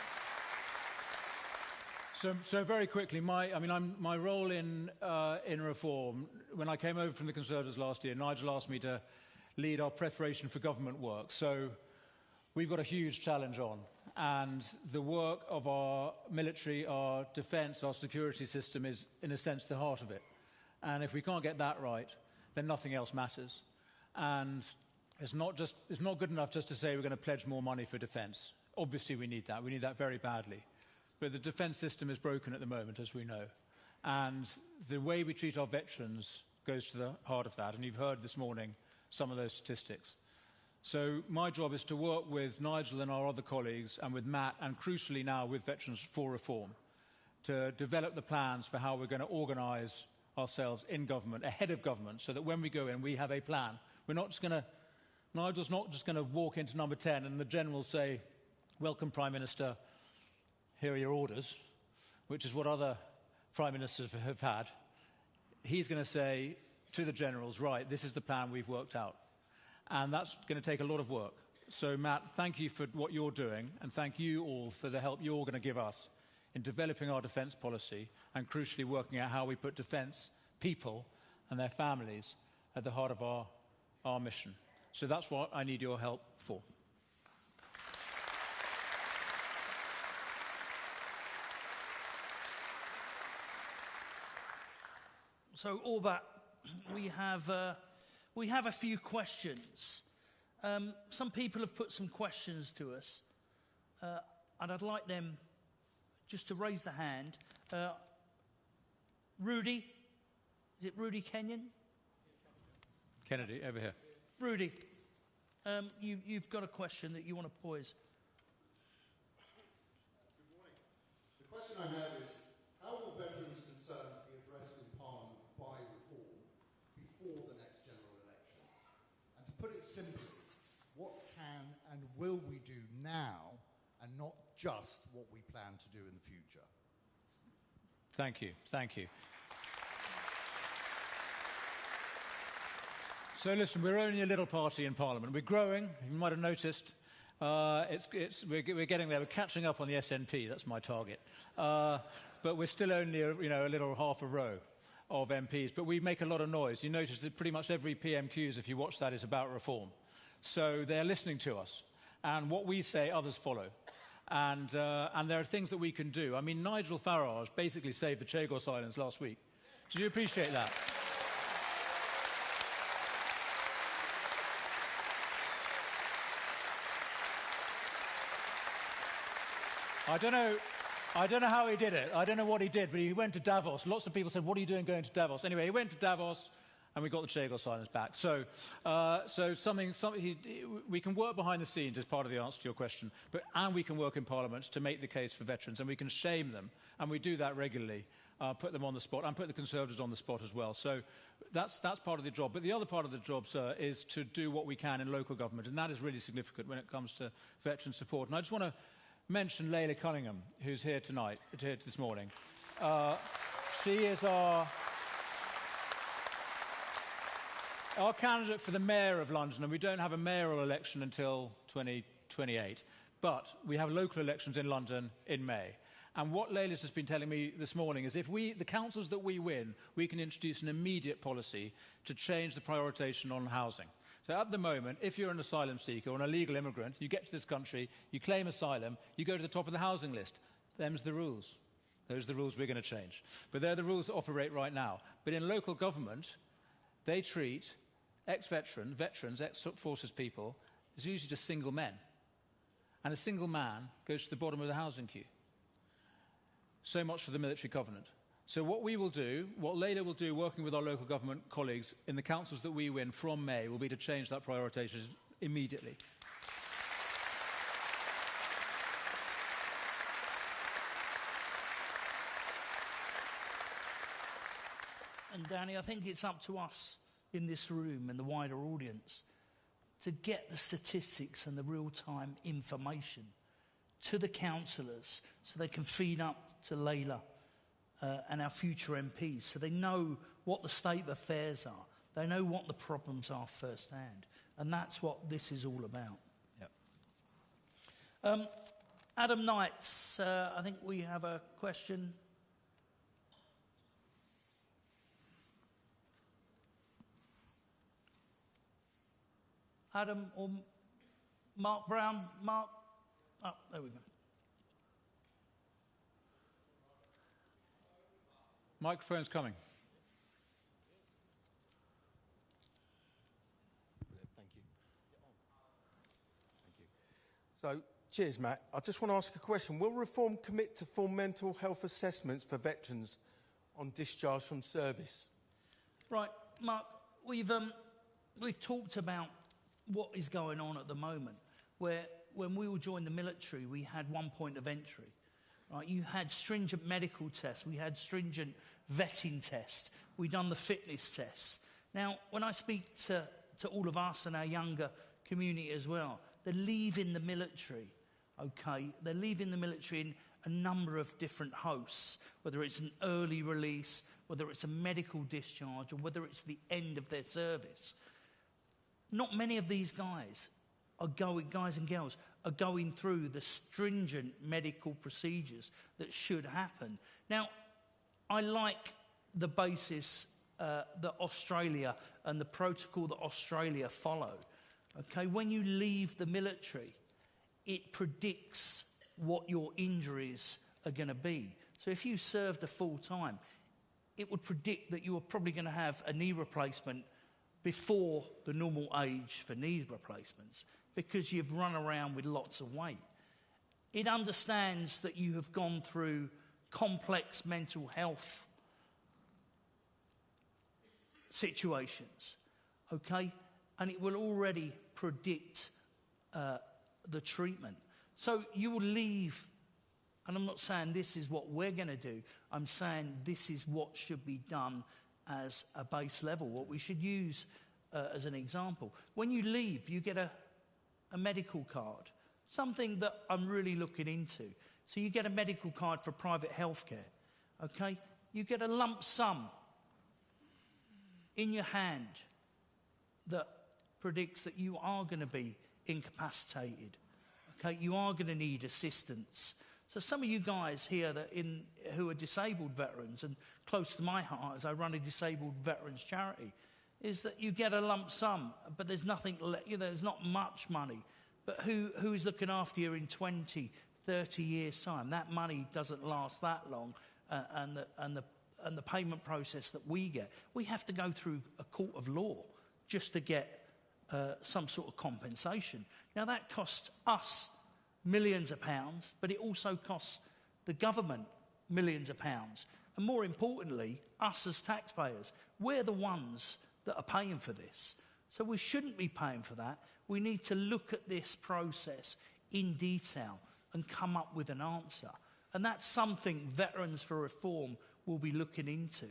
So very quickly, my role in reform, when I came over from the Conservatives last year, Nigel asked me to lead our preparation for government work. So we've got a huge challenge on. And the work of our military, our defence, our security system is, in a sense, the heart of it. And if we can't get that right, then nothing else matters. And it's not good enough just to say we're going to pledge more money for defence. Obviously, we need that. We need that very badly. But the defence system is broken at the moment, as we know. And the way we treat our veterans goes to the heart of that. And you've heard this morning some of those statistics. So my job is to work with Nigel and our other colleagues and with Matt, and crucially now with Veterans for Reform, to develop the plans for how we're going to organise ourselves in government, ahead of government, so that when we go in, we have a plan. Nigel's not just going to walk into number 10 and the generals say, "Welcome, Prime Minister, here are your orders," which is what other Prime Ministers have had. He's going to say to the generals, "Right, this is the plan we've worked out." And that's going to take a lot of work. So, Matt, thank you for what you're doing, and thank you all for the help you're going to give us in developing our defence policy and, crucially, working out how we put defence people and their families at the heart of our mission. So that's what I need your help for. So, all that, we have a few questions. Some people have put some questions to us, and I'd like them just to raise the hand. Rudy, is it Rudy Kenyon? Kennedy, over here. Rudy, you've got a question that you want to poise. Good morning. The question I have is, how will veterans' concerns be addressed in Parliament by reform before the next general election? And to put it simply, what can and will we do now, and not just what we plan to do in the future? Thank you. Thank you. So listen, we're only a little party in Parliament. We're growing. You might have noticed. We're getting there. We're catching up on the SNP. That's my target. But we're still only a little half a row of MPs. But we make a lot of noise. You notice that pretty much every PMQs, if you watch that, is about reform. So they're listening to us. And what we say, others follow. And there are things that we can do. I mean, Nigel Farage basically saved the Chagos Islands last week. Did you appreciate that? I don't know how he did it. I don't know what he did, but he went to Davos. Lots of people said, "What are you doing going to Davos?" Anyway, he went to Davos, and we got the Chagos Islands back. So we can work behind the scenes as part of the answer to your question, and we can work in Parliament to make the case for veterans, and we can shame them, and we do that regularly, put them on the spot, and put the Conservatives on the spot as well. So that's part of the job. But the other part of the job, sir, is to do what we can in local government, and that is really significant when it comes to veteran support. And I just want to mention Layla Cunningham, who's here this morning. She is our candidate for the Mayor of London, and we don't have a mayoral election until 2028. But we have local elections in London in May. And what Layla's just been telling me this morning is if the councils that we win, we can introduce an immediate policy to change the prioritisation on housing. So at the moment, if you're an asylum seeker or an illegal immigrant, you get to this country, you claim asylum, you go to the top of the housing list. Them's the rules. Those are the rules we're going to change. But they're the rules that operate right now. But in local government, they treat veterans, ex-forces people, as usually just single men. And a single man goes to the bottom of the housing queue. So much for the military covenant. So what we will do, what Layla will do, working with our local government colleagues in the councils that we win from May, will be to change that prioritisation immediately. And Danny, I think it's up to us in this room and the wider audience to get the statistics and the real-time information to the councillors so they can feed up to Layla and our future MPs, so they know what the state of affairs are. They know what the problems are firsthand. And that's what this is all about. Yep. Adam Knights, I think we have a question. Adam or Mark Brown? Mark? Oh, there we go. Microphone's coming. Thank you. Thank you. So, cheers, Matt. I just want to ask a question. Will Reform commit to full mental health assessments for veterans on discharge from service? Right, Mark, we've talked about what is going on at the moment, where when we all joined the military, we had one point of entry. Right? You had stringent medical tests, we had stringent vetting tests, we'd done the fitness tests. Now, when I speak to all of us and our younger community as well, they're leaving the military, okay? They're leaving the military in a number of different hosts, whether it's an early release, whether it's a medical discharge, or whether it's the end of their service. Not many of these guys and girls, are going through the stringent medical procedures that should happen. Now, I like the basis that Australia and the protocol that Australia follow. Okay, when you leave the military, it predicts what your injuries are going to be. So if you served a full time, it would predict that you were probably going to have a knee replacement before the normal age for knee replacements, because you've run around with lots of weight. It understands that you have gone through complex mental health situations, okay? And it will already predict the treatment. So you will leave, and I'm not saying this is what we're going to do, I'm saying this is what should be done as a base level, what we should use as an example. When you leave, you get a medical card, something that I'm really looking into. So you get a medical card for private healthcare, okay? You get a lump sum in your hand that predicts that you are going to be incapacitated, okay? You are going to need assistance. So some of you guys here who are disabled veterans, and close to my heart as I run a disabled veterans charity, is that you get a lump sum, but there's nothing, there's not much money. But who is looking after you in 20, 30 years' time? That money doesn't last that long, and the payment process that we get, we have to go through a court of law just to get some sort of compensation. Now that costs us millions of pounds, but it also costs the government millions of pounds. And more importantly, us as taxpayers, we're the ones that are paying for this. So we shouldn't be paying for that. We need to look at this process in detail and come up with an answer. And that's something Veterans for Reform will be looking into.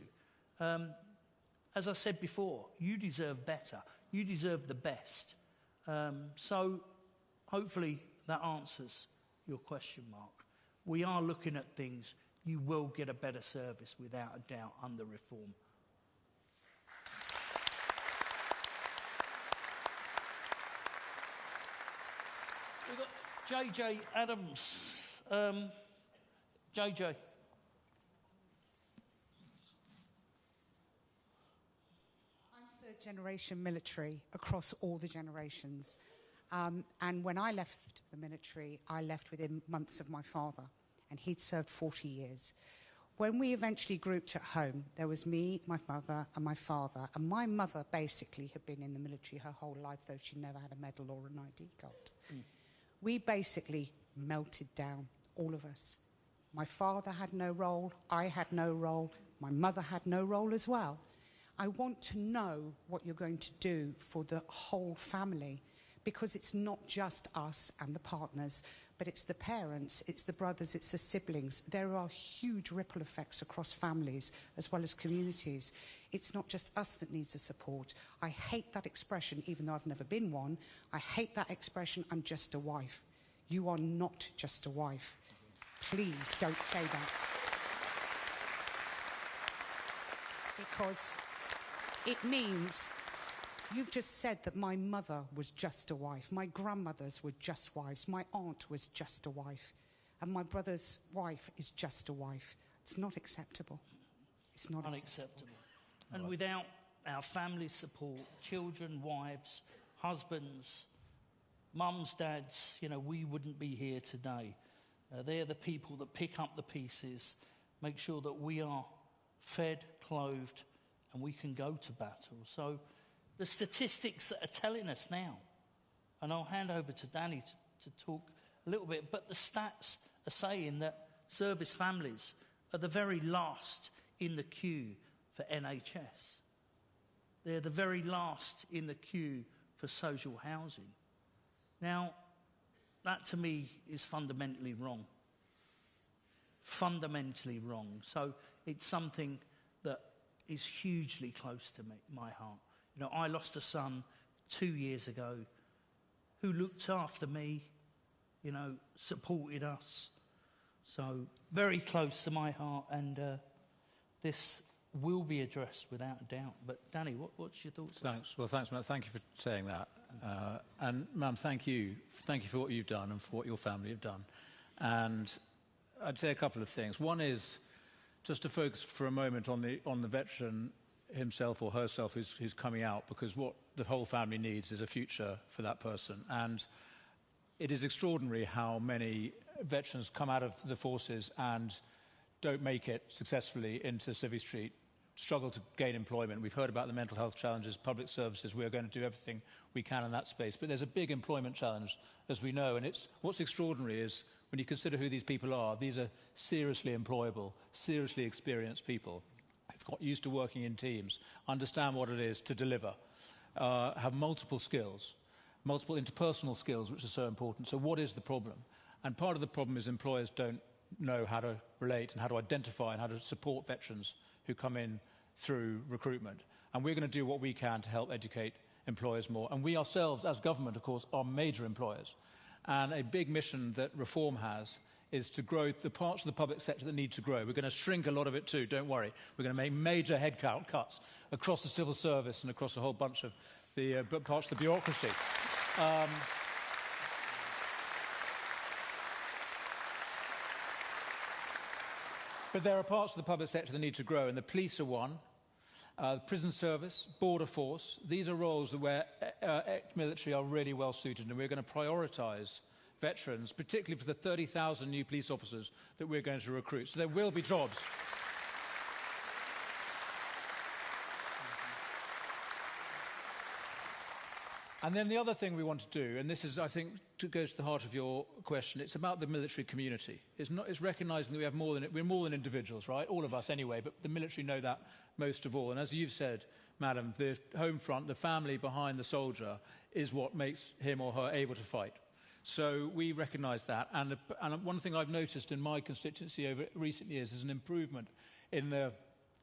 As I said before, you deserve better. You deserve the best. So hopefully that answers your question, Mark. We are looking at things. You will get a better service without a doubt under reform. We've got JJ Adams. JJ. I'm third generation military across all the generations. And when I left the military, I left within months of my father, and he'd served 40 years. When we eventually grouped at home, there was me, my mother, and my father. And my mother basically had been in the military her whole life, though she never had a medal or an ID card. We basically melted down, all of us. My father had no role, I had no role, my mother had no role as well. I want to know what you're going to do for the whole family, because it's not just us and the partners, but it's the parents, it's the brothers, it's the siblings. There are huge ripple effects across families as well as communities. It's not just us that needs the support. I hate that expression, even though I've never been one. I hate that expression, I'm just a wife. You are not just a wife. Please don't say that. Because it means You've just said that my mother was just a wife, my grandmothers were just wives, my aunt was just a wife, and my brother's wife is just a wife. It's not acceptable. It's not unacceptable. And without our family support, children, wives, husbands, mums, dads, we wouldn't be here today. They're the people that pick up the pieces, make sure that we are fed, clothed, and we can go to battle. So the statistics that are telling us now, and I'll hand over to Danny to talk a little bit, but the stats are saying that service families are the very last in the queue for NHS. They're the very last in the queue for social housing. Now, that to me is fundamentally wrong. Fundamentally wrong. So it's something that is hugely close to my heart. I lost a son 2 years ago who looked after me, supported us. So very close to my heart, and this will be addressed without a doubt. But Danny, what's your thoughts? Thanks. Well, thanks, Matt. Thank you for saying that. And, ma'am, thank you. Thank you for what you've done and for what your family have done. And I'd say a couple of things. One is just to focus for a moment on the veteran himself or herself who's coming out, because what the whole family needs is a future for that person. And it is extraordinary how many veterans come out of the forces and don't make it successfully into Civvy Street, struggle to gain employment. We've heard about the mental health challenges, public services. We're going to do everything we can in that space. But there's a big employment challenge, as we know. And what's extraordinary is when you consider who these people are, these are seriously employable, seriously experienced people who've got used to working in teams, understand what it is to deliver, have multiple skills, multiple interpersonal skills, which are so important. So what is the problem? And part of the problem is employers don't know how to relate and how to identify and how to support veterans who come in through recruitment. And we're going to do what we can to help educate employers more. And we ourselves, as government, of course, are major employers. And a big mission that Reform has is to grow the parts of the public sector that need to grow. We're going to shrink a lot of it too, don't worry. We're going to make major headcount cuts across the civil service and across a whole bunch of the parts of the bureaucracy. But there are parts of the public sector that need to grow, and the police are one, prison service, border force. These are roles where ex-military are really well suited, and we're going to prioritise veterans, particularly for the 30,000 new police officers that we're going to recruit. So there will be jobs. And then the other thing we want to do, and this is, I think, goes to the heart of your question, it's about the military community. It's recognising that we're more than individuals, right? All of us anyway, but the military know that most of all. And as you've said, madam, the home front, the family behind the soldier, is what makes him or her able to fight. So we recognise that. And one thing I've noticed in my constituency over recent years is an improvement in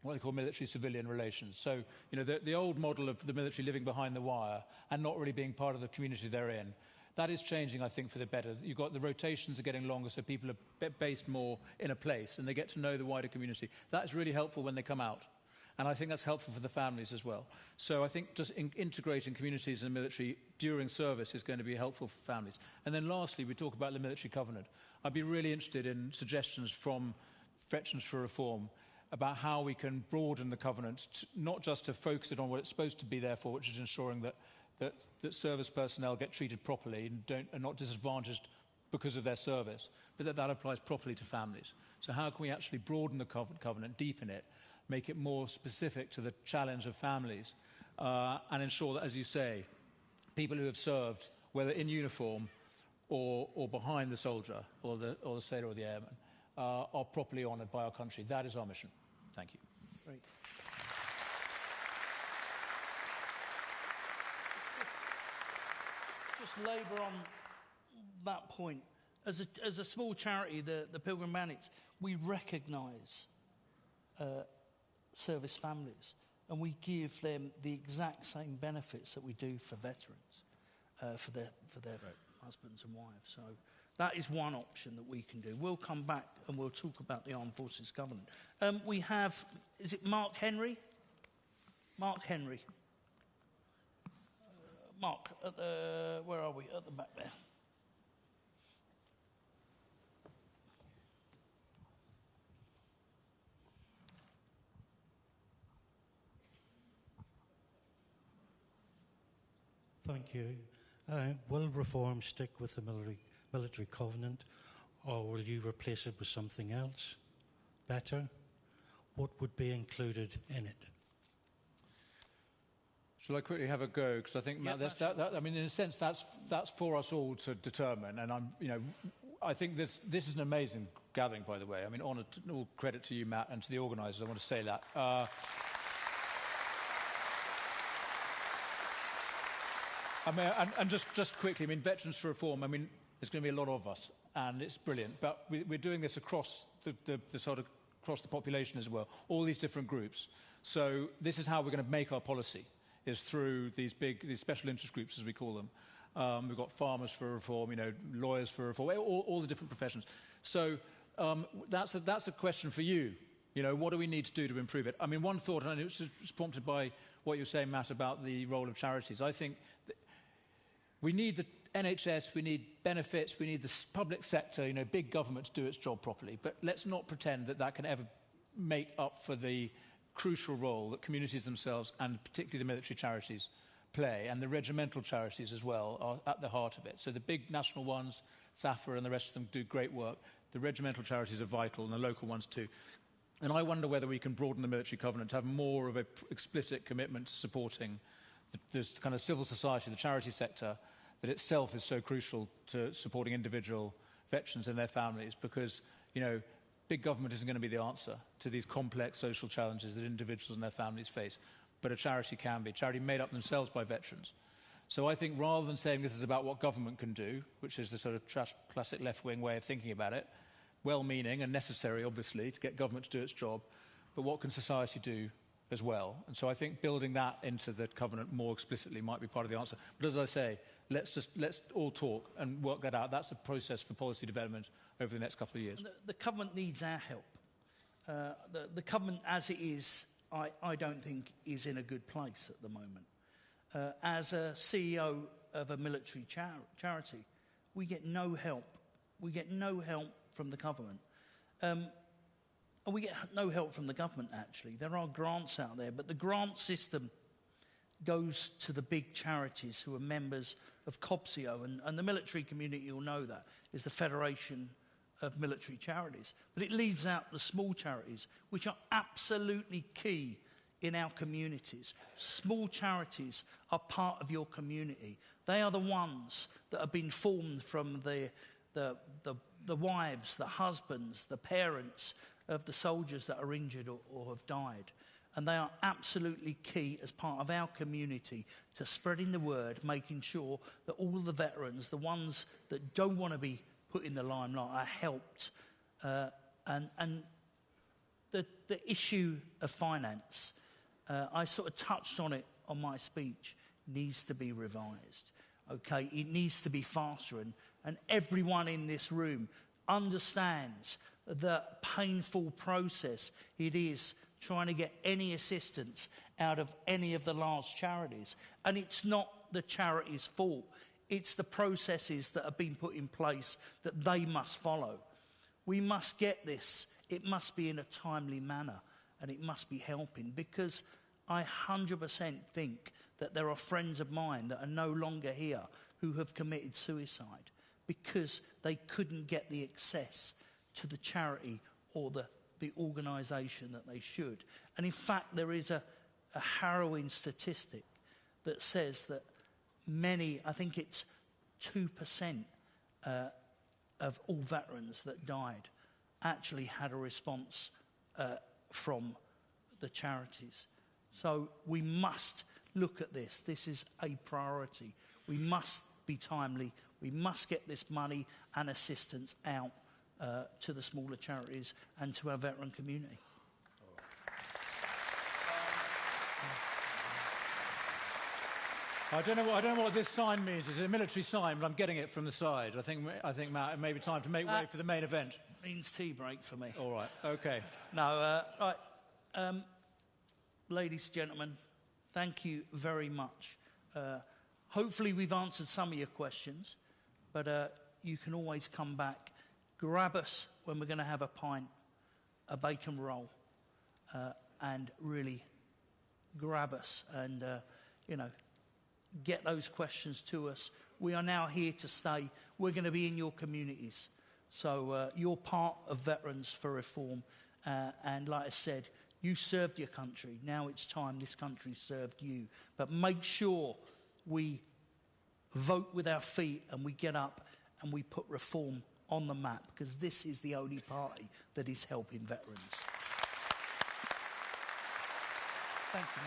what they call military-civilian relations. So, the old model of the military living behind the wire and not really being part of the community they're in, that is changing, I think, for the better. You've got the rotations are getting longer, so people are based more in a place and they get to know the wider community. That is really helpful when they come out. And I think that's helpful for the families as well. So I think just integrating communities and military during service is going to be helpful for families. And then lastly, we talk about the military covenant. I'd be really interested in suggestions from Veterans for Reform about how we can broaden the covenant, not just to focus it on what it's supposed to be there for, which is ensuring that service personnel get treated properly and are not disadvantaged because of their service, but that applies properly to families. So how can we actually broaden the covenant, deepen it, make it more specific to the challenge of families, and ensure that, as you say, people who have served, whether in uniform or behind the soldier or the sailor or the airman, are properly honoured by our country. That is our mission. Thank you. Great. Just labour on that point. As a small charity, the Pilgrim Bandits, we recognise service families, and we give them the exact same benefits that we do for veterans, for their husbands and wives. So that is one option that we can do. We'll come back and we'll talk about the Armed Forces Covenant. We have, is it Mark Henry? Mark Henry. Mark, where are we? At the back there. Thank you. Will reform stick with the military covenant, or will you replace it with something else better? What would be included in it? Shall I quickly have a go? Because I think, Matt, I mean, in a sense, that's for us all to determine. And I think this is an amazing gathering, by the way. I mean, all credit to you, Matt, and to the organisers. I want to say that. I mean, and just quickly, I mean, Veterans for Reform. I mean, there's going to be a lot of us, and it's brilliant. But we're doing this across the sort of across the population as well. All these different groups. So this is how we're going to make our policy. Is through these special interest groups, as we call them. We've got farmers for reform, lawyers for reform, all the different professions. So that's a question for you. What do we need to do to improve it? I mean, one thought, and it was prompted by what you were saying, Matt, about the role of charities. I think that we need the NHS, we need benefits, we need the public sector, big government to do its job properly. But let's not pretend that can ever make up for the crucial role that communities themselves, and particularly the military charities, play, and the regimental charities as well, are at the heart of it. So the big national ones, SAFA and the rest of them, do great work. The regimental charities are vital, and the local ones too. And I wonder whether we can broaden the military covenant to have more of an explicit commitment to supporting this kind of civil society, the charity sector, that itself is so crucial to supporting individual veterans and their families, because, big government isn't going to be the answer to these complex social challenges that individuals and their families face. But a charity can be. Charity made up themselves by veterans. So I think rather than saying this is about what government can do, which is the sort of classic left-wing way of thinking about it, well-meaning and necessary, obviously, to get government to do its job, but what can society do as well? And so I think building that into the covenant more explicitly might be part of the answer. But as I say, let's all talk and work that out. That's a process for policy development over the next couple of years. The covenant needs our help. The covenant as it is, I don't think is in a good place at the moment. As a CEO of a military charity, we get no help. We get no help from the government. And we get no help from the government, actually. There are grants out there, but the grant system goes to the big charities who are members of COBSIO, and the military community will know that, is the Federation of Military Charities. But it leaves out the small charities, which are absolutely key in our communities. Small charities are part of your community. They are the ones that have been formed from the wives, the husbands, the parents of the soldiers that are injured or have died. And they are absolutely key as part of our community to spreading the word, making sure that all the veterans, the ones that don't want to be put in the limelight, are helped. And the issue of finance, I sort of touched on it on my speech, needs to be revised. Okay, it needs to be faster, and everyone in this room understands the painful process it is trying to get any assistance out of any of the large charities. And it's not the charity's fault. It's the processes that have been put in place that they must follow. We must get this. It must be in a timely manner, and it must be helping, because I 100% think that there are friends of mine that are no longer here who have committed suicide because they couldn't get the access to the charity or the organisation that they should. And in fact, there is a harrowing statistic that says that many, I think it's 2% of all veterans that died actually had a response from the charities. So we must look at this. This is a priority. We must be timely. We must get this money and assistance out to the smaller charities and to our veteran community. I don't know what this sign means. It's a military sign, but I'm getting it from the side. I think Matt, it may be time to make way for the main event. Means tea break for me. All right. Okay. No. Right. Ladies and gentlemen, thank you very much. Hopefully we've answered some of your questions, but you can always come back. Grab us when we're going to have a pint, a bacon roll, and really grab us and, get those questions to us. We are now here to stay. We're going to be in your communities. So you're part of Veterans for Reform. And like I said, you served your country. Now it's time this country served you. But make sure we vote with our feet and we get up and we put reform on the map, because this is the only party that is helping veterans. Thank you.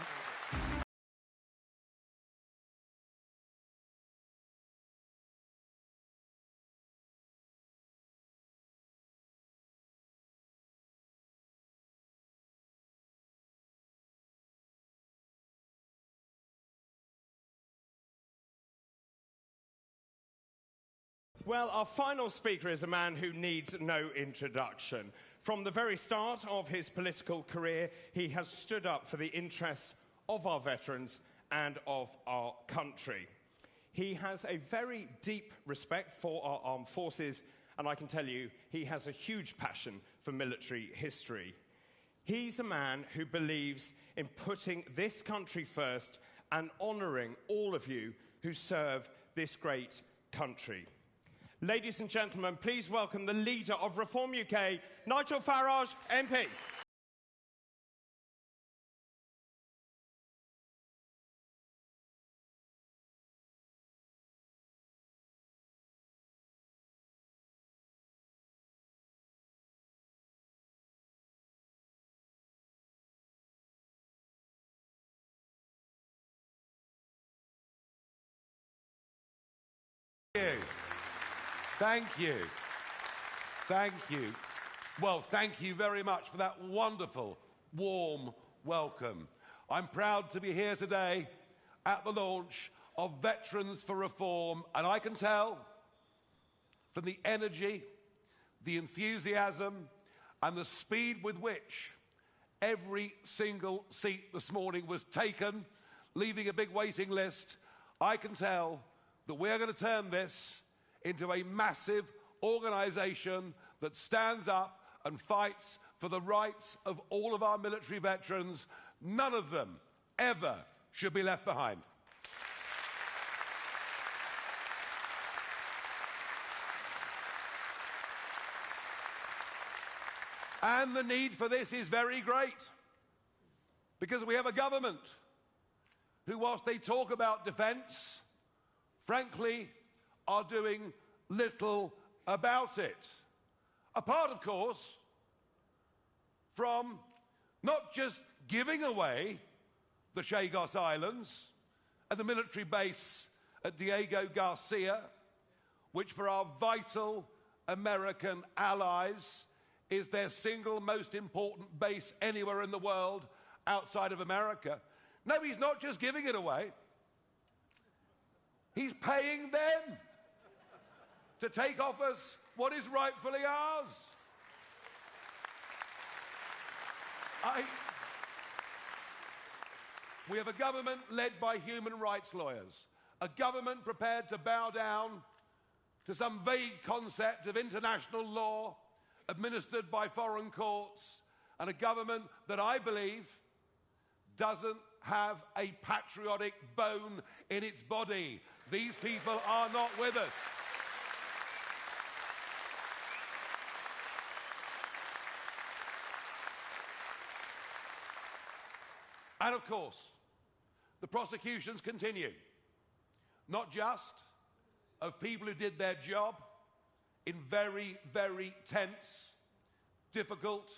Well, our final speaker is a man who needs no introduction. From the very start of his political career, he has stood up for the interests of our veterans and of our country. He has a very deep respect for our armed forces, and I can tell you, he has a huge passion for military history. He's a man who believes in putting this country first and honouring all of you who serve this great country. Ladies and gentlemen, please welcome the leader of Reform UK, Nigel Farage, MP. Thank you. Thank you. Well, thank you very much for that wonderful, warm welcome. I'm proud to be here today at the launch of Veterans for Reform, and I can tell from the energy, the enthusiasm, and the speed with which every single seat this morning was taken, leaving a big waiting list, I can tell that we're going to turn this into a massive organisation that stands up and fights for the rights of all of our military veterans. None of them ever should be left behind. And the need for this is very great, because we have a government who, whilst they talk about defence, frankly, are doing little about it. Apart, of course, from not just giving away the Chagos Islands and the military base at Diego Garcia, which for our vital American allies is their single most important base anywhere in the world outside of America. No, he's not just giving it away. He's paying them to take off us what is rightfully ours. We have a government led by human rights lawyers, a government prepared to bow down to some vague concept of international law administered by foreign courts, and a government that I believe doesn't have a patriotic bone in its body. These people are not with us. And of course, the prosecutions continue, not just of people who did their job in very, very tense, difficult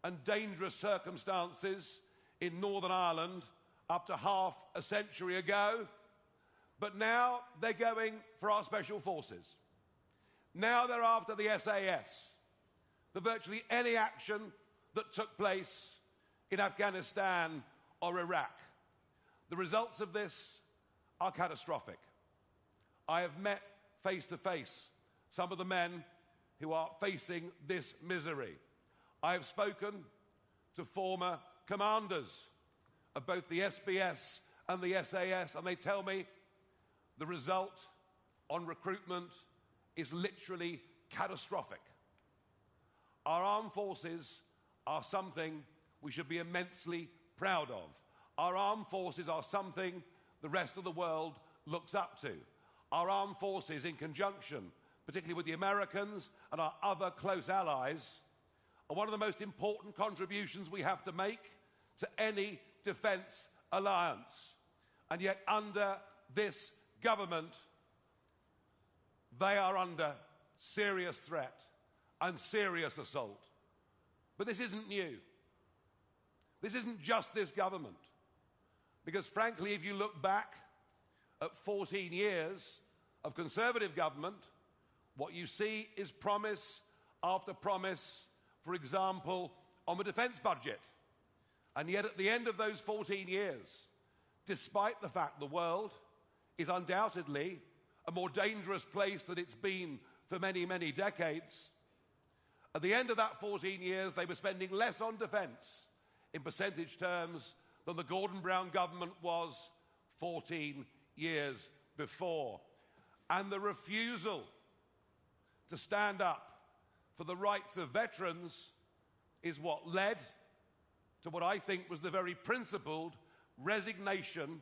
and dangerous circumstances in Northern Ireland up to half a century ago, but now they're going for our special forces. Now they're after the SAS, for virtually any action that took place in Afghanistan or Iraq. The results of this are catastrophic. I have met face to face some of the men who are facing this misery. I have spoken to former commanders of both the SBS and the SAS, and they tell me the result on recruitment is literally catastrophic. Our armed forces are something we should be immensely proud of. Our armed forces are something the rest of the world looks up to. Our armed forces, in conjunction, particularly with the Americans and our other close allies, are one of the most important contributions we have to make to any defence alliance. And yet, under this government, they are under serious threat and serious assault. But this isn't new. This isn't just this government. Because frankly, if you look back at 14 years of Conservative government, what you see is promise after promise, for example, on the defence budget. And yet at the end of those 14 years, despite the fact the world is undoubtedly a more dangerous place than it's been for many, many decades, at the end of that 14 years, they were spending less on defence in percentage terms than the Gordon Brown government was 14 years before. And the refusal to stand up for the rights of veterans is what led to what I think was the very principled resignation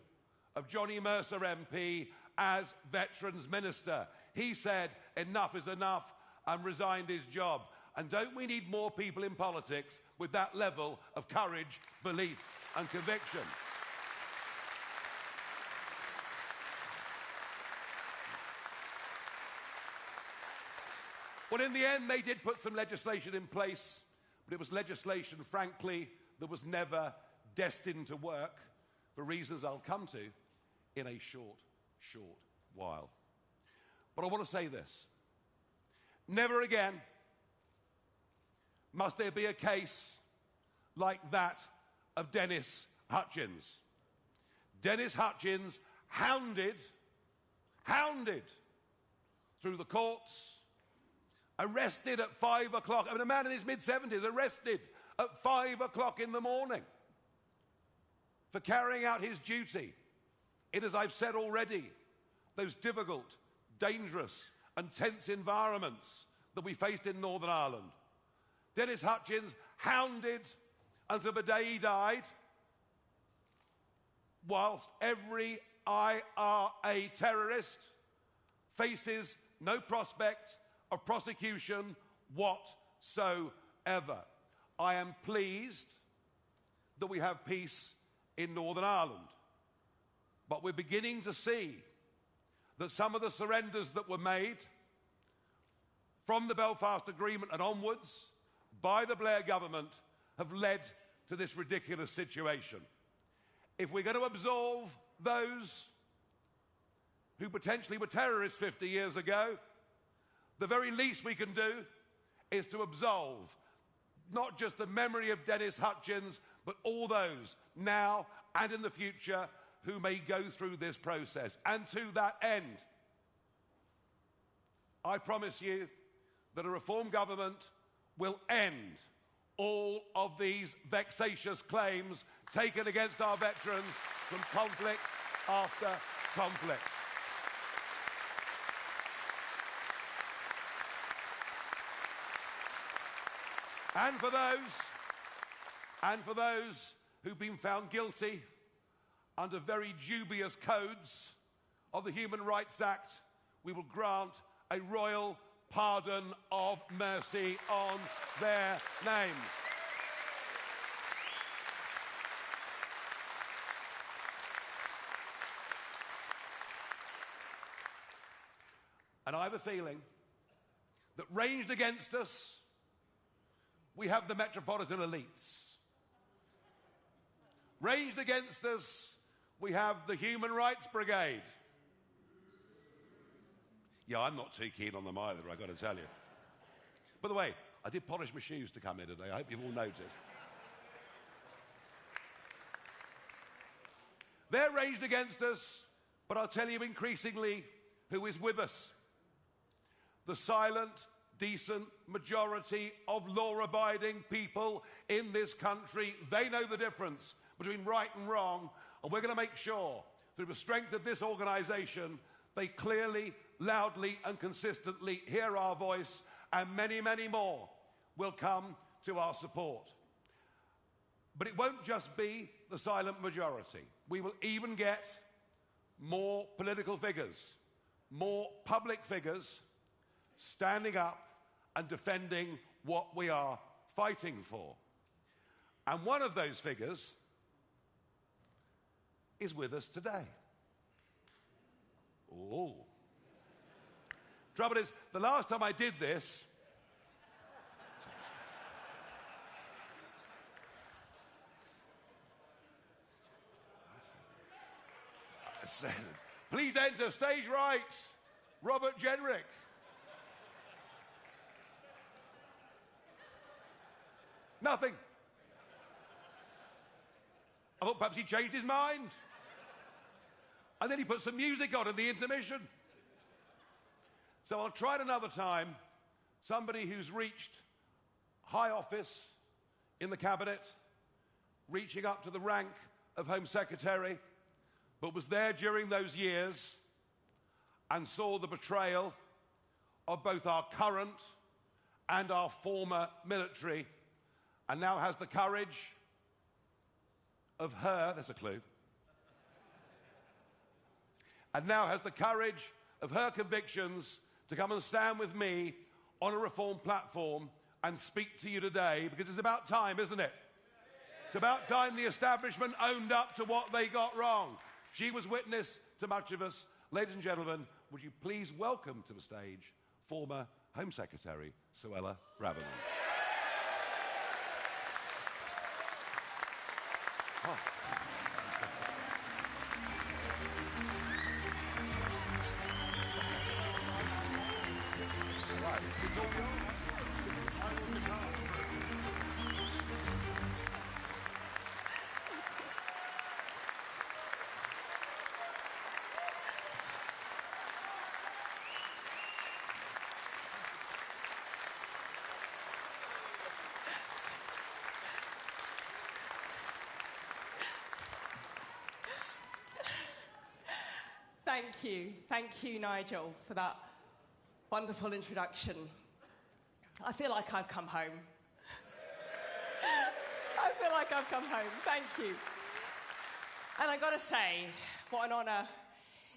of Johnny Mercer MP as Veterans Minister. He said, enough is enough, and resigned his job. And don't we need more people in politics with that level of courage, belief, and conviction? Well, in the end, they did put some legislation in place, but it was legislation, frankly, that was never destined to work for reasons I'll come to in a short while. But I want to say this. Never again must there be a case like that of Dennis Hutchins. Dennis Hutchins hounded through the courts, arrested at 5 o'clock. I mean, a man in his mid-70s arrested at 5 o'clock in the morning for carrying out his duty in, as I've said already, those difficult, dangerous and tense environments that we faced in Northern Ireland. Dennis Hutchins hounded until the day he died, whilst every IRA terrorist faces no prospect of prosecution whatsoever. I am pleased that we have peace in Northern Ireland, but we're beginning to see that some of the surrenders that were made from the Belfast Agreement and onwards by the Blair government have led to this ridiculous situation. If we're going to absolve those who potentially were terrorists 50 years ago, the very least we can do is to absolve not just the memory of Dennis Hutchins, but all those now and in the future who may go through this process. And to that end, I promise you that a Reform government will end all of these vexatious claims taken against our veterans from conflict after conflict. And for those who've been found guilty under very dubious codes of the Human Rights Act, we will grant a royal pardon of mercy on their names. And I have a feeling that ranged against us, we have the metropolitan elites. Ranged against us, we have the Human Rights Brigade. Yeah, I'm not too keen on them either, I've got to tell you. By the way, I did polish my shoes to come here today. I hope you've all noticed. They're ranged against us, but I'll tell you increasingly who is with us. The silent, decent majority of law-abiding people in this country. They know the difference between right and wrong, and we're going to make sure, through the strength of this organisation, they clearly, loudly and consistently hear our voice, and many, many more will come to our support. But it won't just be the silent majority. We will even get more political figures, more public figures standing up and defending what we are fighting for. And one of those figures is with us today. Oh. Trouble is, the last time I did this, I said, please enter stage right, Robert Jenrick. Nothing. I thought perhaps he changed his mind. And then he put some music on in the intermission. So I'll try it another time. Somebody who's reached high office in the cabinet, reaching up to the rank of Home Secretary, but was there during those years and saw the betrayal of both our current and our former military, and now has the courage of her, there's a clue, and now has the courage of her convictions to come and stand with me on a reform platform and speak to you today, because it's about time, isn't it? It's about time the establishment owned up to what they got wrong. She was witness to much of us. Ladies and gentlemen, would you please welcome to the stage former Home Secretary Suella Braverman. Oh. Right, it's all yours. I will be calm. Thank you, Nigel, for that wonderful introduction. I feel like I've come home. I feel like I've come home. Thank you. And I got to say, what an honour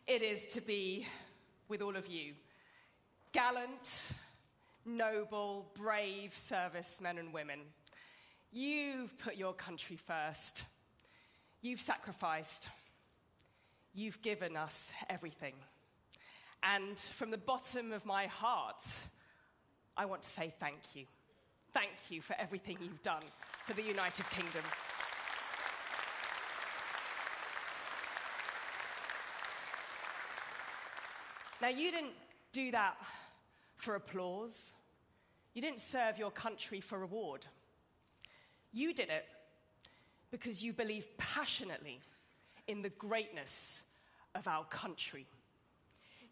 it is to be with all of you. Gallant, noble, brave servicemen and women. You've put your country first. You've sacrificed. You've given us everything. And from the bottom of my heart, I want to say thank you. Thank you for everything you've done for the United Kingdom. Now, you didn't do that for applause. You didn't serve your country for reward. You did it because you believe passionately in the greatness of our country.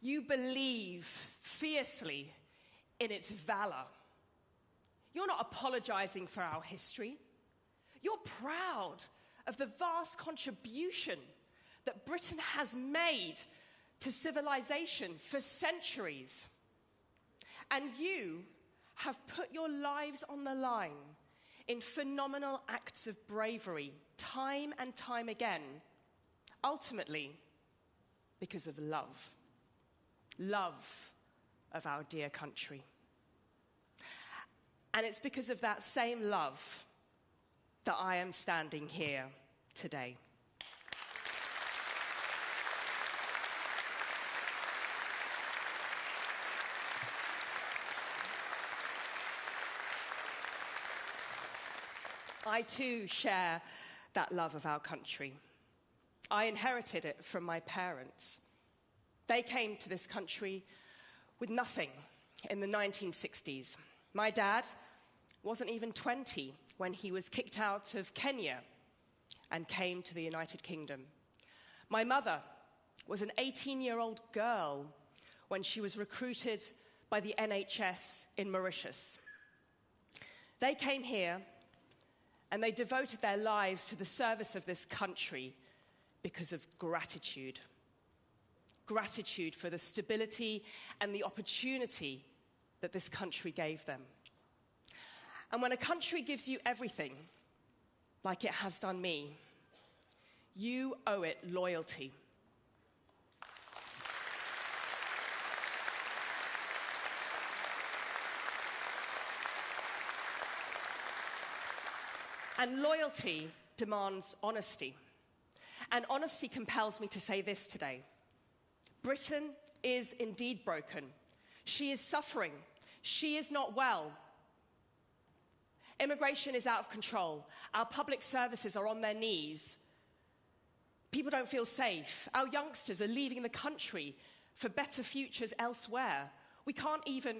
You believe fiercely in its valor. You're not apologizing for our history. You're proud of the vast contribution that Britain has made to civilization for centuries. And you have put your lives on the line in phenomenal acts of bravery, time and time again, ultimately because of love. Love of our dear country. And it's because of that same love that I am standing here today. I too share that love of our country. I inherited it from my parents. They came to this country with nothing in the 1960s. My dad wasn't even 20 when he was kicked out of Kenya and came to the United Kingdom. My mother was an 18-year-old girl when she was recruited by the NHS in Mauritius. They came here and they devoted their lives to the service of this country because of gratitude. gratitude for the stability and the opportunity that this country gave them. And when a country gives you everything, like it has done me, you owe it loyalty. And loyalty demands honesty. And honesty compels me to say this today. Britain is indeed broken. She is suffering. She is not well. Immigration is out of control. Our public services are on their knees. People don't feel safe. Our youngsters are leaving the country for better futures elsewhere. We can't even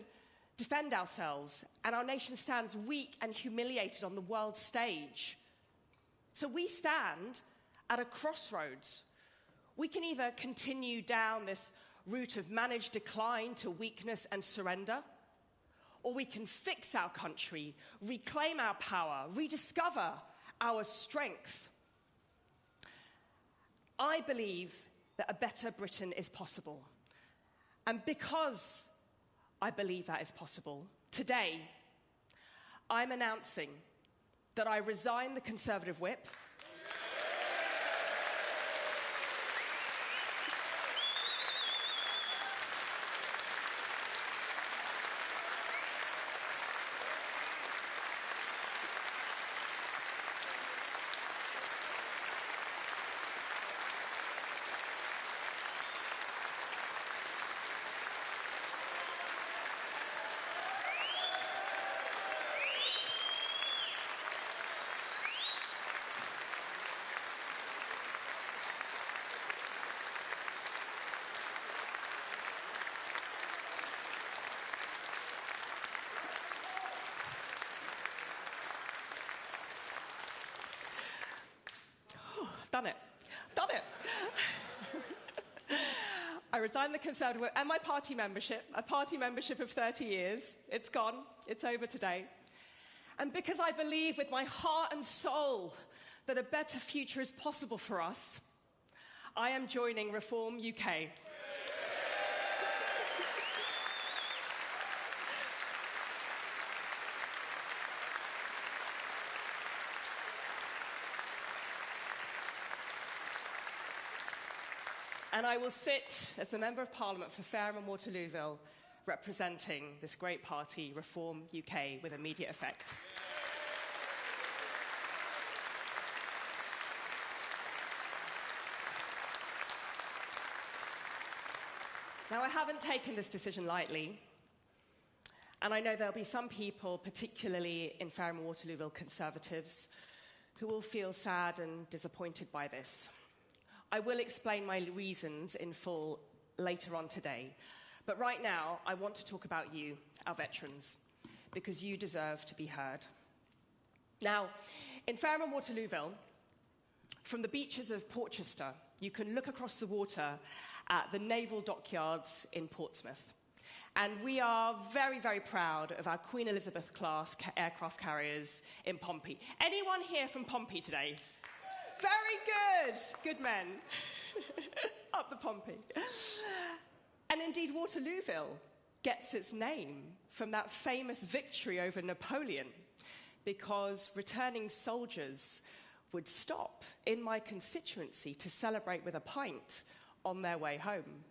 defend ourselves, and our nation stands weak and humiliated on the world stage. So we stand at a crossroads. We can either continue down this route of managed decline to weakness and surrender, or we can fix our country, reclaim our power, rediscover our strength. I believe that a better Britain is possible. And because I believe that is possible, today I'm announcing that I resign the Conservative whip. Done it. I resigned the Conservative and my party membership, a party membership of 30 years. It's gone. It's over today. And because I believe with my heart and soul that a better future is possible for us, I am joining Reform UK. And I will sit as the Member of Parliament for Fareham and Waterlooville, representing this great party, Reform UK, with immediate effect. Now, I haven't taken this decision lightly, and I know there'll be some people, particularly in Fareham and Waterlooville Conservatives, who will feel sad and disappointed by this. I will explain my reasons in full later on today. But right now, I want to talk about you, our veterans, because you deserve to be heard. Now, in Fareham and Waterlooville, from the beaches of Portchester, you can look across the water at the naval dockyards in Portsmouth. And we are very, very proud of our Queen Elizabeth-class aircraft carriers in Pompey. Anyone here from Pompey today? Very good. Good men. Up the Pompey. And indeed, Waterlooville gets its name from that famous victory over Napoleon, because returning soldiers would stop in my constituency to celebrate with a pint on their way home.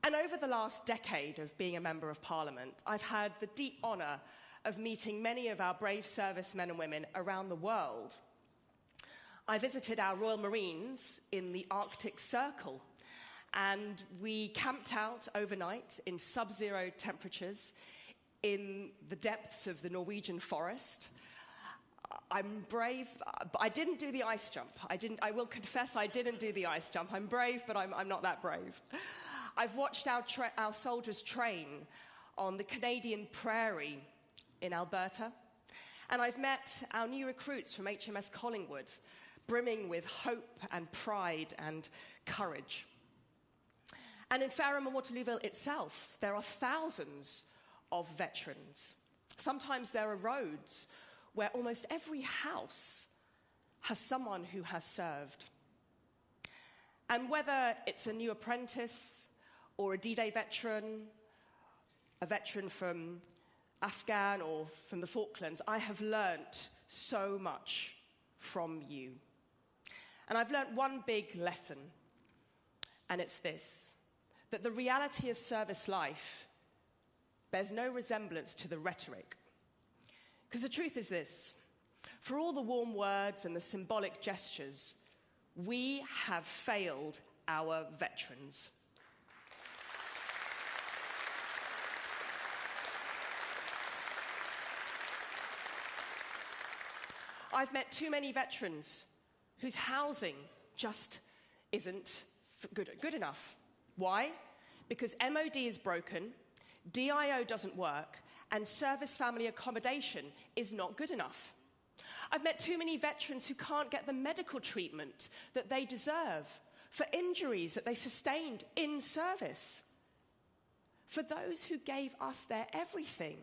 And over the last decade of being a Member of Parliament, I've had the deep honour of meeting many of our brave servicemen and women around the world. I visited our Royal Marines in the Arctic Circle, and we camped out overnight in sub-zero temperatures in the depths of the Norwegian forest. I'm brave, but I didn't do the ice jump. I will confess I didn't do the ice jump. I'm brave, but I'm not that brave. I've watched our soldiers train on the Canadian prairie in Alberta, and I've met our new recruits from HMS Collingwood, brimming with hope and pride and courage. And in Fareham and Waterlooville itself, there are thousands of veterans. Sometimes there are roads where almost every house has someone who has served. And whether it's a new apprentice or a D-Day veteran, a veteran from Afghan or from the Falklands, I have learnt so much from you. And I've learnt one big lesson, and it's this, that the reality of service life bears no resemblance to the rhetoric. Because the truth is this, for all the warm words and the symbolic gestures, we have failed our veterans. I've met too many veterans whose housing just isn't good enough. Why? Because MOD is broken, DIO doesn't work, and service family accommodation is not good enough. I've met too many veterans who can't get the medical treatment that they deserve for injuries that they sustained in service. For those who gave us their everything,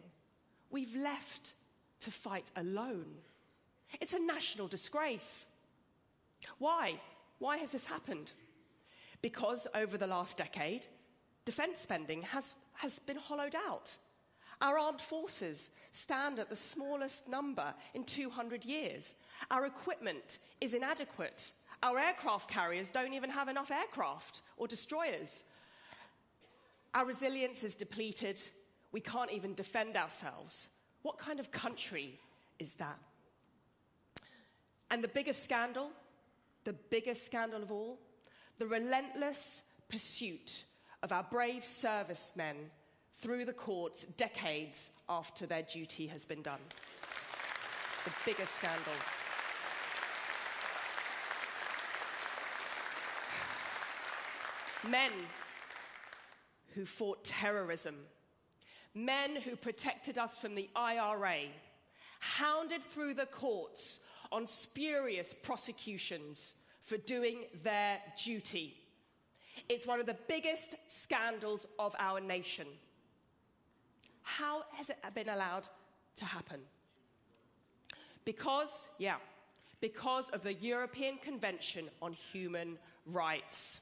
we've left to fight alone. It's a national disgrace. Why? Why has this happened? Because over the last decade, defence spending has been hollowed out. Our armed forces stand at the smallest number in 200 years. Our equipment is inadequate. Our aircraft carriers don't even have enough aircraft or destroyers. Our resilience is depleted. We can't even defend ourselves. What kind of country is that? And the biggest scandal of all, the relentless pursuit of our brave servicemen through the courts decades after their duty has been done. The biggest scandal. Men who fought terrorism, men who protected us from the IRA, hounded through the courts on spurious prosecutions for doing their duty. It's one of the biggest scandals of our nation. How has it been allowed to happen? Because of the European Convention on Human Rights.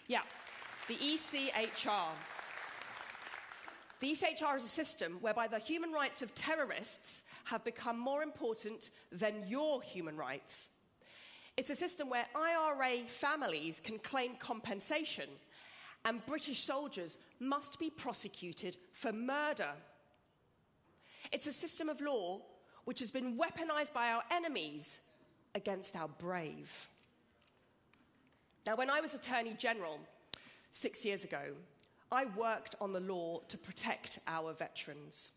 The ECHR. The ECHR is a system whereby the human rights of terrorists have become more important than your human rights. It's a system where IRA families can claim compensation and British soldiers must be prosecuted for murder. It's a system of law which has been weaponized by our enemies against our brave. Now, when I was Attorney General 6 years ago, I worked on the law to protect our veterans.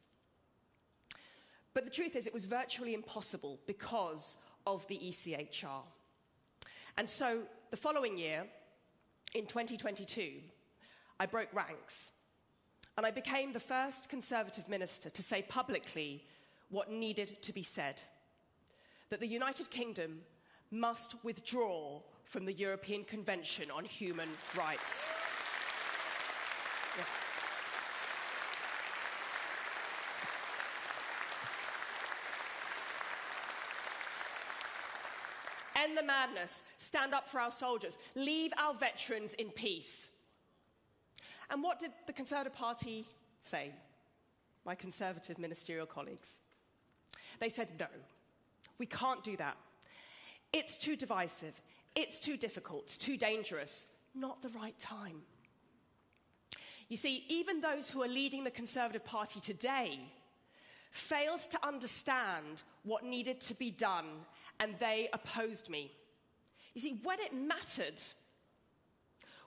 But the truth is, it was virtually impossible because of the ECHR. And so, the following year, in 2022, I broke ranks. And I became the first Conservative minister to say publicly what needed to be said. That the United Kingdom must withdraw from the European Convention on Human Rights. End the madness. Stand up for our soldiers. Leave our veterans in peace. And what did the Conservative Party say? My Conservative ministerial colleagues. They said, no, we can't do that. It's too divisive. It's too difficult. It's too dangerous. Not the right time. You see, even those who are leading the Conservative Party today failed to understand what needed to be done, and they opposed me. You see, when it mattered,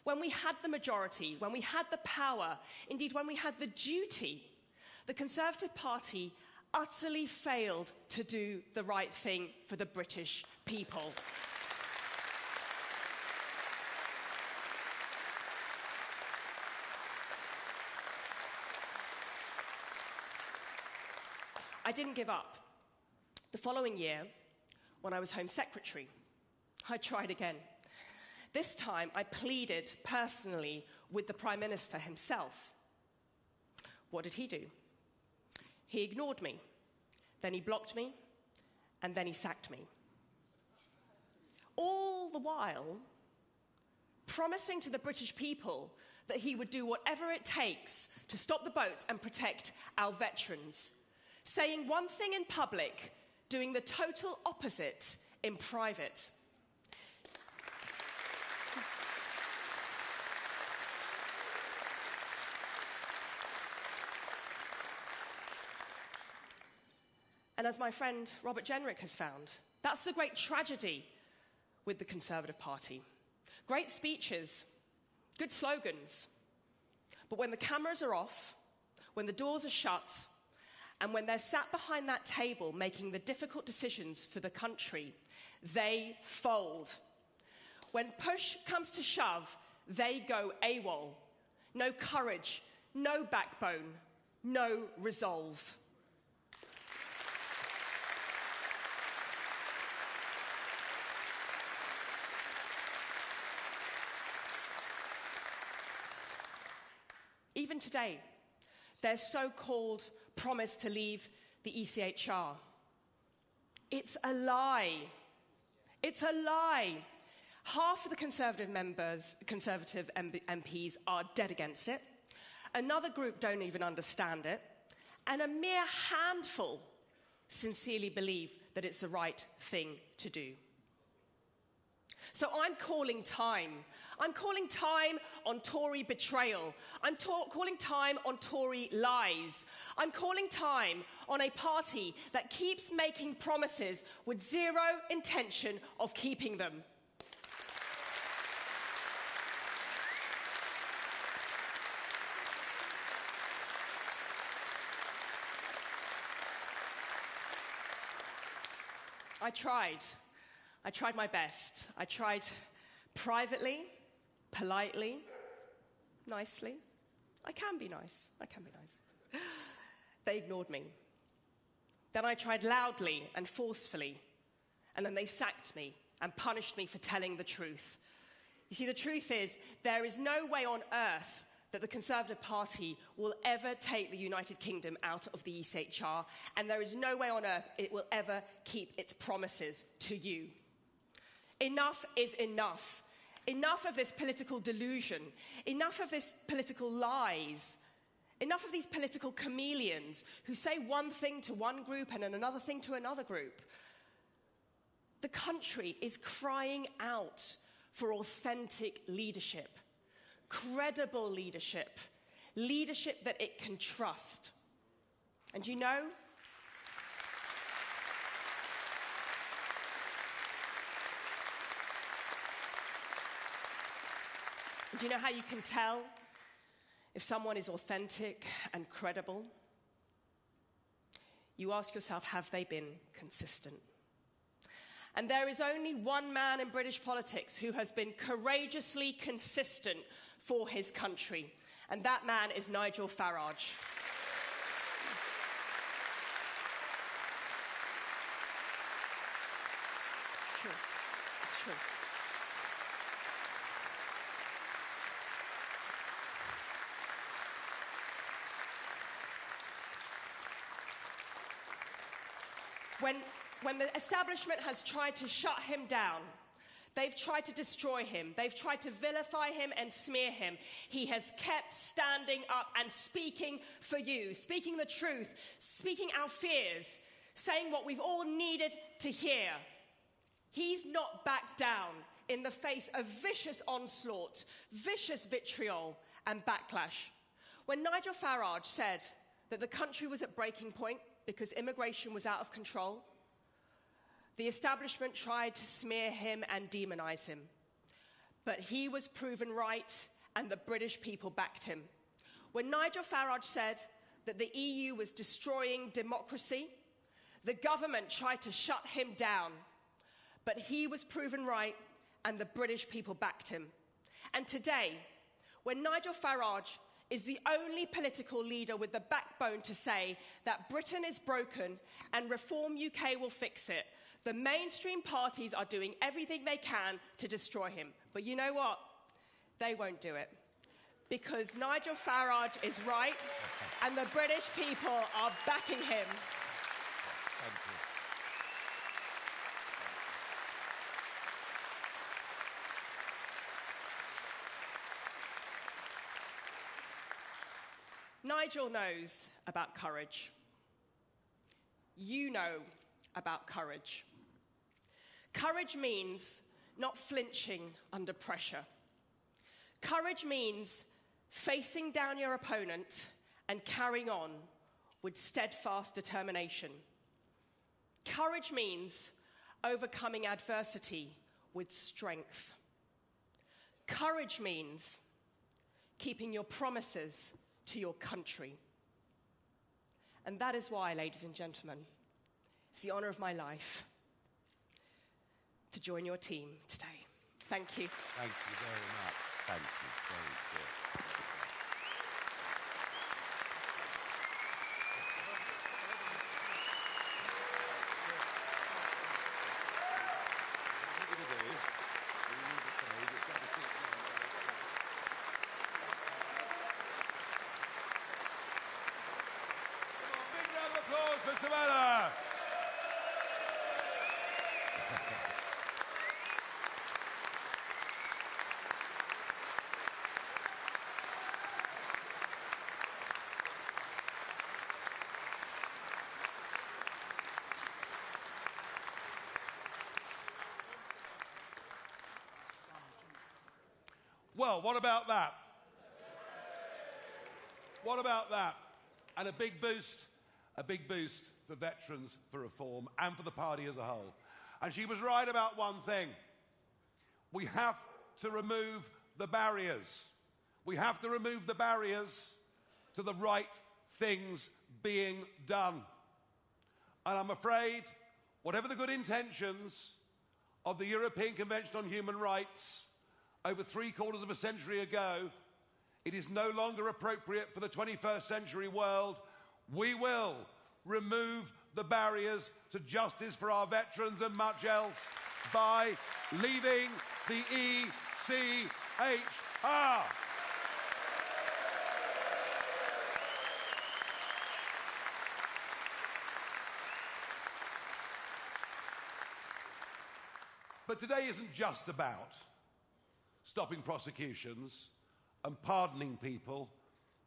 when we had the majority, when we had the power, indeed when we had the duty, the Conservative Party utterly failed to do the right thing for the British people. I didn't give up. The following year, when I was Home Secretary, I tried again. This time, I pleaded personally with the Prime Minister himself. What did he do? He ignored me, then he blocked me, and then he sacked me. All the while, promising to the British people that he would do whatever it takes to stop the boats and protect our veterans. Saying one thing in public, doing the total opposite in private. And as my friend Robert Jenrick has found, that's the great tragedy with the Conservative Party. Great speeches, good slogans, but when the cameras are off, when the doors are shut, and when they're sat behind that table making the difficult decisions for the country, they fold. When push comes to shove, they go AWOL. No courage, no backbone, no resolve. Even today, their so-called promise to leave the ECHR. It's a lie. It's a lie. Half of the Conservative MPs are dead against it. Another group don't even understand it. And a mere handful sincerely believe that it's the right thing to do. So I'm calling time. I'm calling time on Tory betrayal. I'm calling time on Tory lies. I'm calling time on a party that keeps making promises with zero intention of keeping them. I tried my best. I tried privately, politely, nicely. I can be nice. They ignored me. Then I tried loudly and forcefully, and then they sacked me and punished me for telling the truth. You see, the truth is, there is no way on earth that the Conservative Party will ever take the United Kingdom out of the ECHR, and there is no way on earth it will ever keep its promises to you. Enough is enough. Enough of this political delusion. Enough of this political lies. Enough of these political chameleons who say one thing to one group and then another thing to another group. The country is crying out for authentic leadership, credible leadership, leadership that it can trust. And you know, do you know how you can tell if someone is authentic and credible? You ask yourself, have they been consistent? And there is only one man in British politics who has been courageously consistent for his country, and that man is Nigel Farage. It's true. It's true. When the establishment has tried to shut him down, they've tried to destroy him, they've tried to vilify him and smear him, he has kept standing up and speaking for you, speaking the truth, speaking our fears, saying what we've all needed to hear. He's not backed down in the face of vicious onslaught, vicious vitriol and backlash. When Nigel Farage said that the country was at breaking point because immigration was out of control, the establishment tried to smear him and demonize him. But he was proven right, and the British people backed him. When Nigel Farage said that the EU was destroying democracy, the government tried to shut him down. But he was proven right, and the British people backed him. And today, when Nigel Farage is the only political leader with the backbone to say that Britain is broken and Reform UK will fix it, the mainstream parties are doing everything they can to destroy him. But you know what? They won't do it. Because Nigel Farage is right, and the British people are backing him. Thank you. Nigel knows about courage. You know about courage. Courage means not flinching under pressure. Courage means facing down your opponent and carrying on with steadfast determination. Courage means overcoming adversity with strength. Courage means keeping your promises to your country. And that is why, ladies and gentlemen, it's the honour of my life to join your team today. Thank you. Thank you very much. Thank you. Very good. Big round of applause for Suella. Well, what about that? What about that? And a big boost for Veterans for Reform and for the party as a whole. And she was right about one thing. We have to remove the barriers. We have to remove the barriers to the right things being done. And I'm afraid, whatever the good intentions of the European Convention on Human Rights over 3/4 of a century ago, it is no longer appropriate for the 21st century world. We will remove the barriers to justice for our veterans and much else by leaving the ECHR. But today isn't just about stopping prosecutions and pardoning people.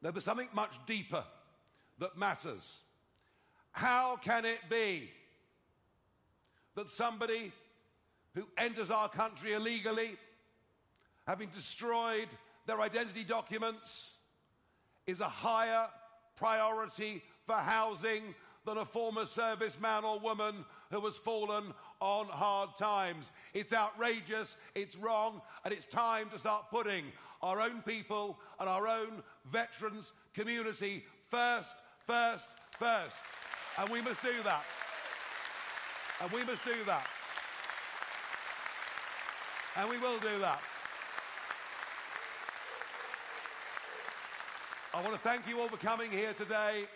There's something much deeper that matters. How can it be that somebody who enters our country illegally, having destroyed their identity documents, is a higher priority for housing than a former serviceman or woman who has fallen on hard times? It's outrageous, it's wrong, and it's time to start putting our own people and our own veterans community first. And we must do that. And we must do that. And we will do that. I want to thank you all for coming here today.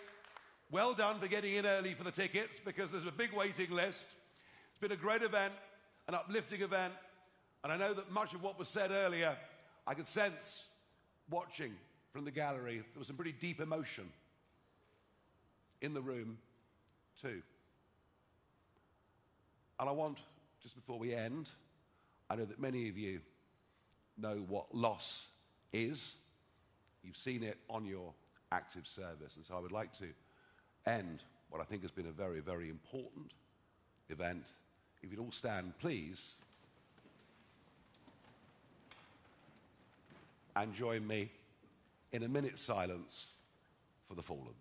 Well done for getting in early for the tickets, because there's a big waiting list. It's been a great event, an uplifting event, and I know that much of what was said earlier, I could sense watching from the gallery. There was some pretty deep emotion in the room too. And I want, just before we end, I know that many of you know what loss is. You've seen it on your active service, and so I would like to end what I think has been a very, very important event. If you'd all stand, please, and join me in a minute's silence for the fallen.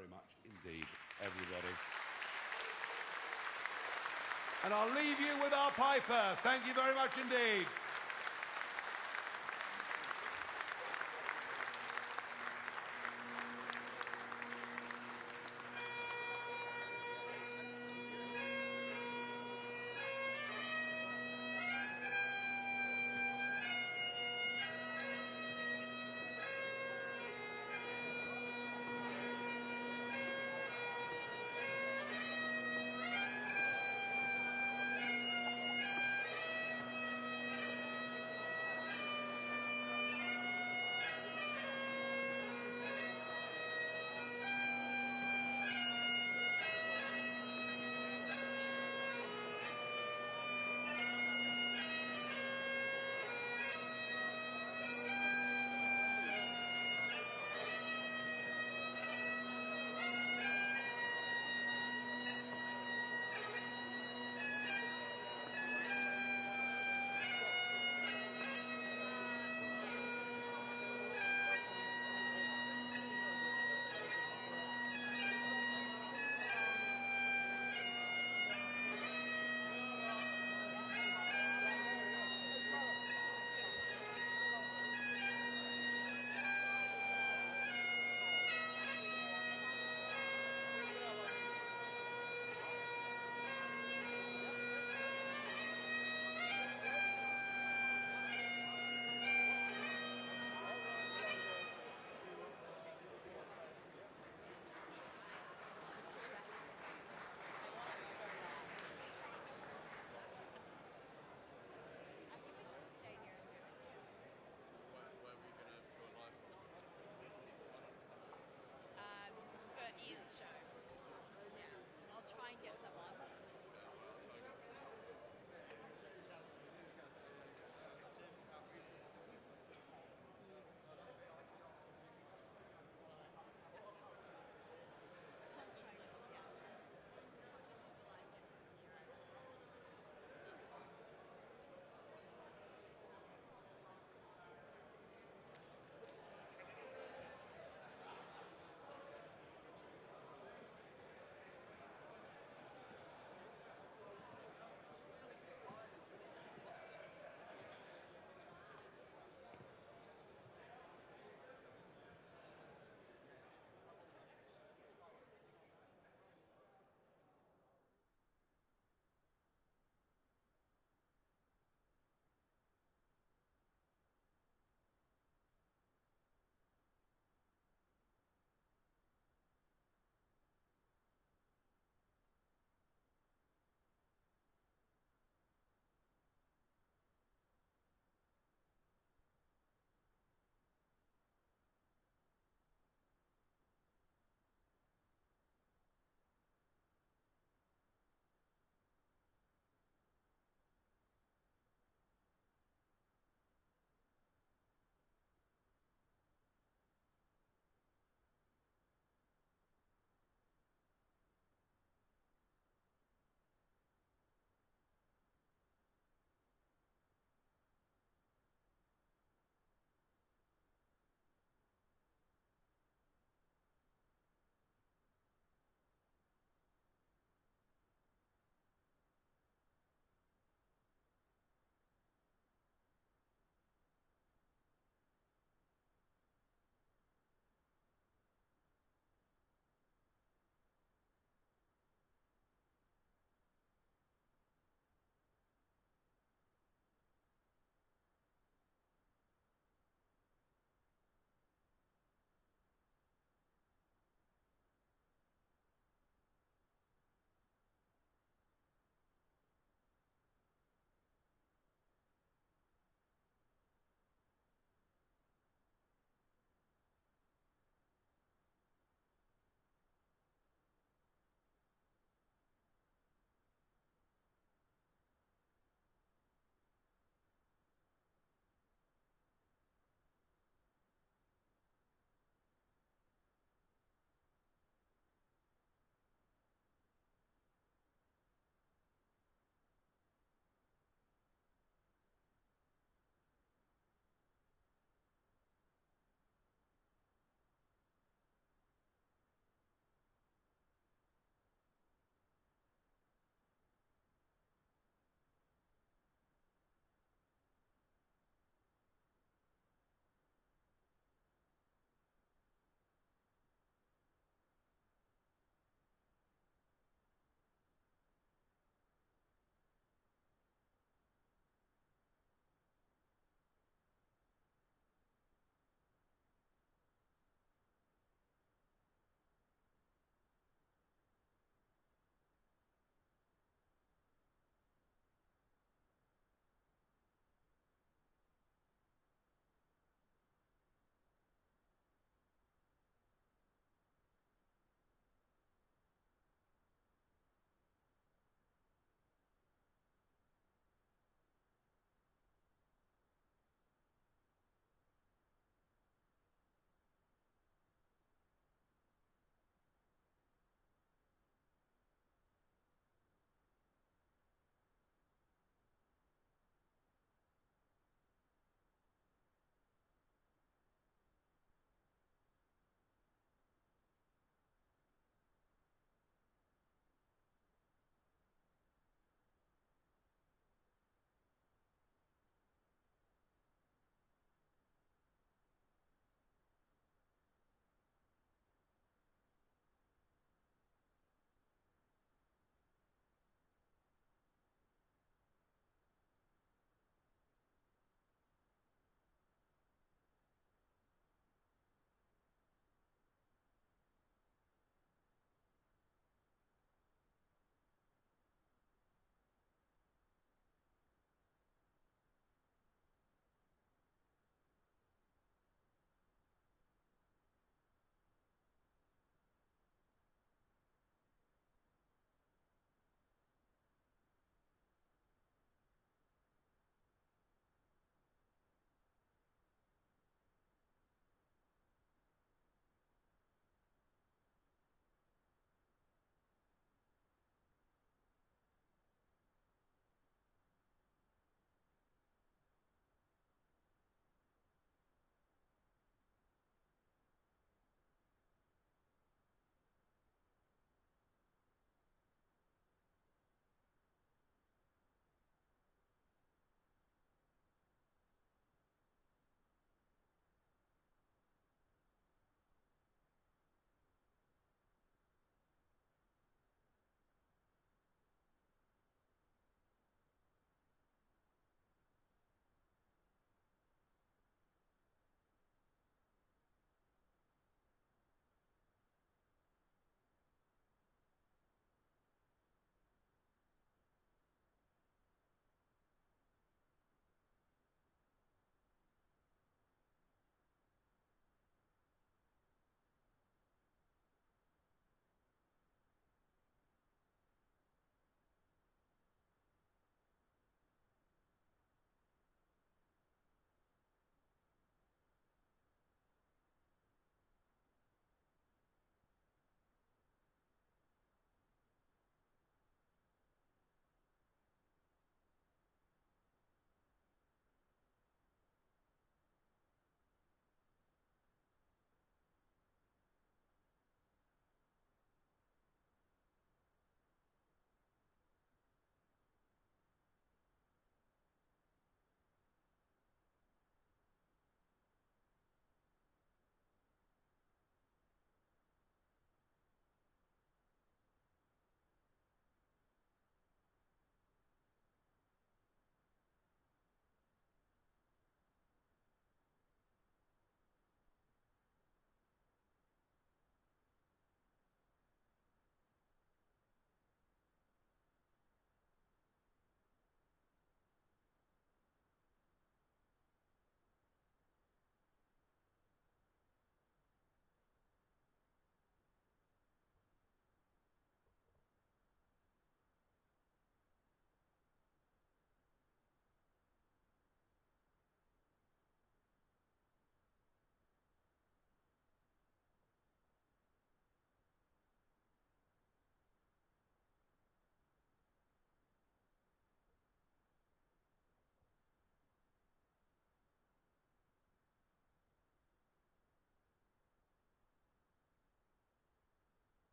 very much indeed, everybody. And I'll leave you with our piper. Thank you very much indeed.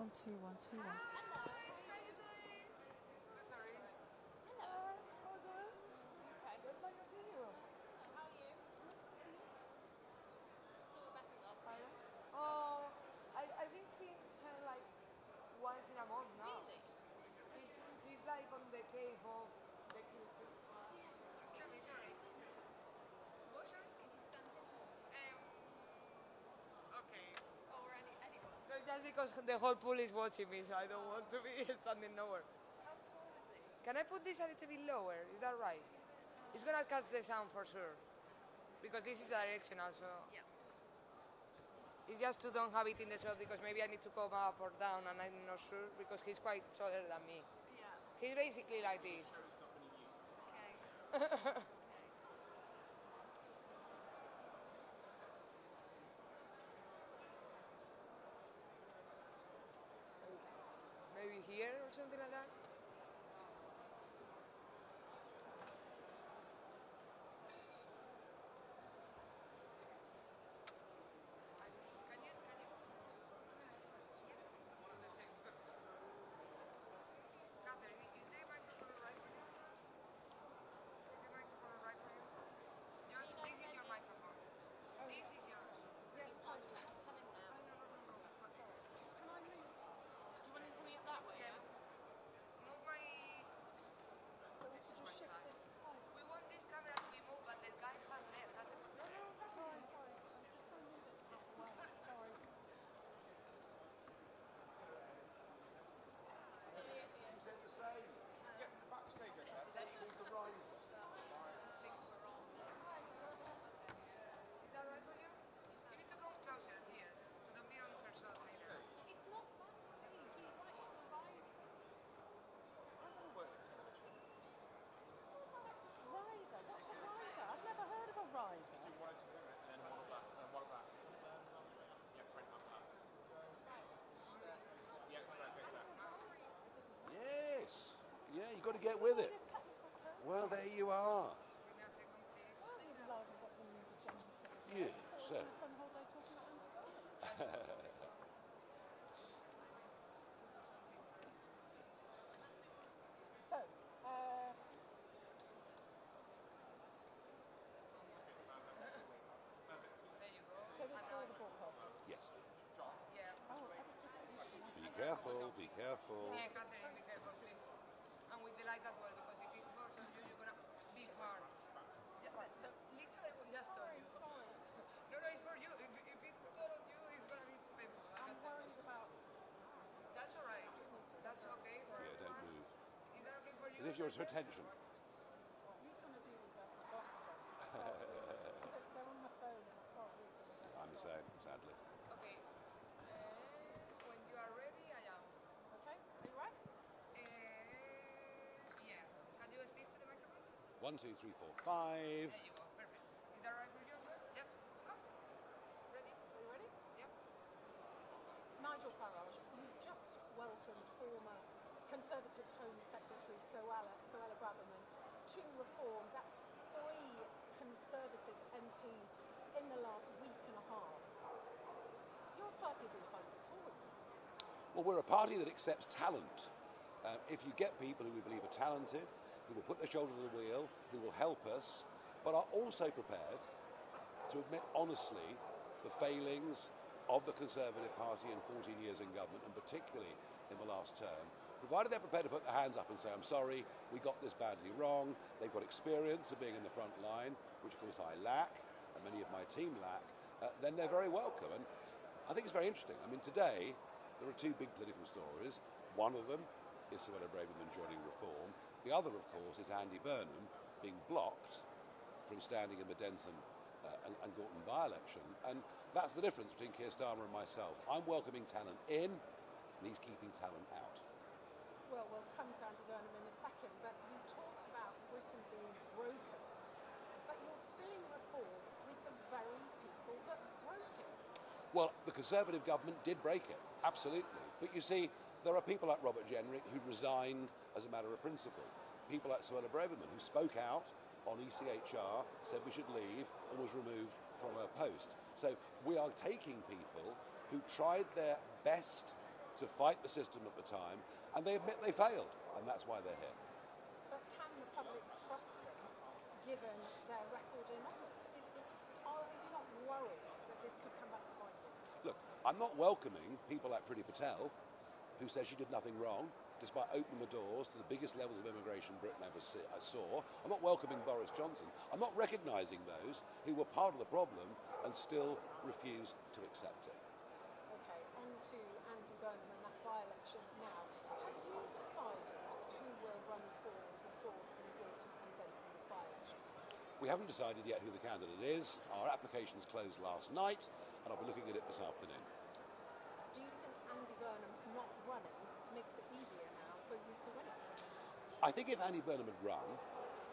1, 2, 1, 2, 1. Oh, I've been seeing her like once in a month now. Really? She's like on the cave of the Sorry. What, sorry? Okay. Or anyone? No, it's just because the whole pool is watching me, so I don't want to be standing nowhere. How tall is he? Can I put this a little bit lower? Is that right? It's gonna catch the sound for sure. Because this is directional, so... Yeah. It's just to don't have it in the shot because maybe I need to come up or down and I'm not sure because he's quite taller than me. Yeah. He's basically like this. Okay. Maybe here or something like that? Yeah, you've got to get with it. Well, there you are. Yeah, so. Be careful. Yeah, Catherine, be careful, please. And with the light as well, because if it falls on you, you're going to be hard. Yeah, so literally what just told you. Sorry. No, it's for you. If it falls on you, it's going to be painful. I'm worried about... That's all right. That's okay. Yeah, don't move. Is that okay for you? As if you're to attention. These want to do these glasses on. They're on my phone and I can't read them. I'm the same, sadly. Okay. When you are ready, I am. Okay, are you right? Yeah. Can you speak to the microphone? 1, 2, 3, 4, 5. There you go. Perfect. Is that right for you? Yep. Go. Ready? Are you ready? Yep. Nigel Farage, you just welcomed former Conservative Home Secretary Suella Braverman to reform. That's 3 Conservative MPs in the last week and a half. You're a party of the recycled Tories. Well, we're a party that accepts talent. If you get people who we believe are talented, who will put their shoulder to the wheel, who will help us, but are also prepared to admit honestly the failings of the Conservative Party in 14 years in government, and particularly in the last term, provided they're prepared to put their hands up and say, I'm sorry, we got this badly wrong, they've got experience of being in the front line, which of course I lack, and many of my team lack, then they're very welcome. And I think it's very interesting. I mean, today, there are 2 big political stories. One of them is Suella Braverman joining Reform. The other, of course, is Andy Burnham being blocked from standing in the Denton and Gorton by-election. And that's the difference between Keir Starmer and myself. I'm welcoming talent in, and he's keeping talent out. Well, we'll come to Andy Burnham in a second, but you talked about Britain being broken. But you're filling reform with the very people that broke it. Well, the Conservative government did break it, absolutely. But you see, there are people like Robert Jenrick who resigned as a matter of principle. People like Suella Braverman who spoke out on ECHR, said we should leave, and was removed from her post. So we are taking people who tried their best to fight the system at the time, and they admit they failed, and that's why they're here. But can the public trust them, given their record in office? Are you not worried that this could come back to bite you? Look, I'm not welcoming people like Priti Patel, who says she did nothing wrong, despite opening the doors to the biggest levels of immigration Britain ever saw. I'm not welcoming Boris Johnson. I'm not recognising those who were part of the problem and still refuse to accept it. Okay, on to Andy Burnham and that by-election now. Have you decided who will run for reform in Wilton and Denton by-election? We haven't decided yet who the candidate is. Our applications closed last night, and I'll be looking at it this afternoon. Do you think Andy Burnham not running makes it easier now for you to win it? I think if Andy Burnham had run,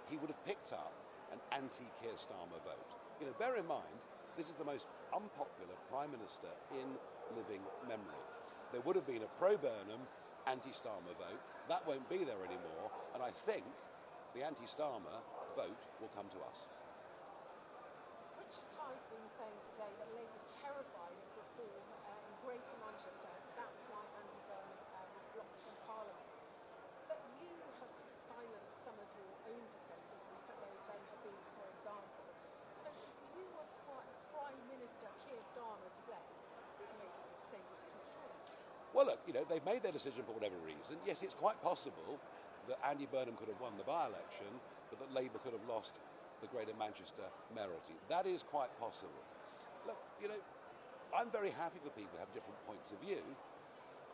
he would have picked up an anti-Keir Starmer vote. You know, bear in mind, this is the most unpopular Prime Minister in living memory. There would have been a pro-Burnham, anti-Starmer vote. That won't be there anymore, and I think the anti-Starmer vote will come to us. Richard Time's been saying today that Labour's terrified of reform in Greater Manchester. That's why Andy Burnham was blocked from Parliament. But you have silenced some of your own dissenters, they have been, for example. So if you were Prime Minister Keir Starmer today, you'd make the same decision, surely? Well, look, you know, they've made their decision for whatever reason. Yes, it's quite possible that Andy Burnham could have won the by-election, but that Labour could have lost the Greater Manchester mayoralty. That is quite possible. Look, you know, I'm very happy for people who have different points of view,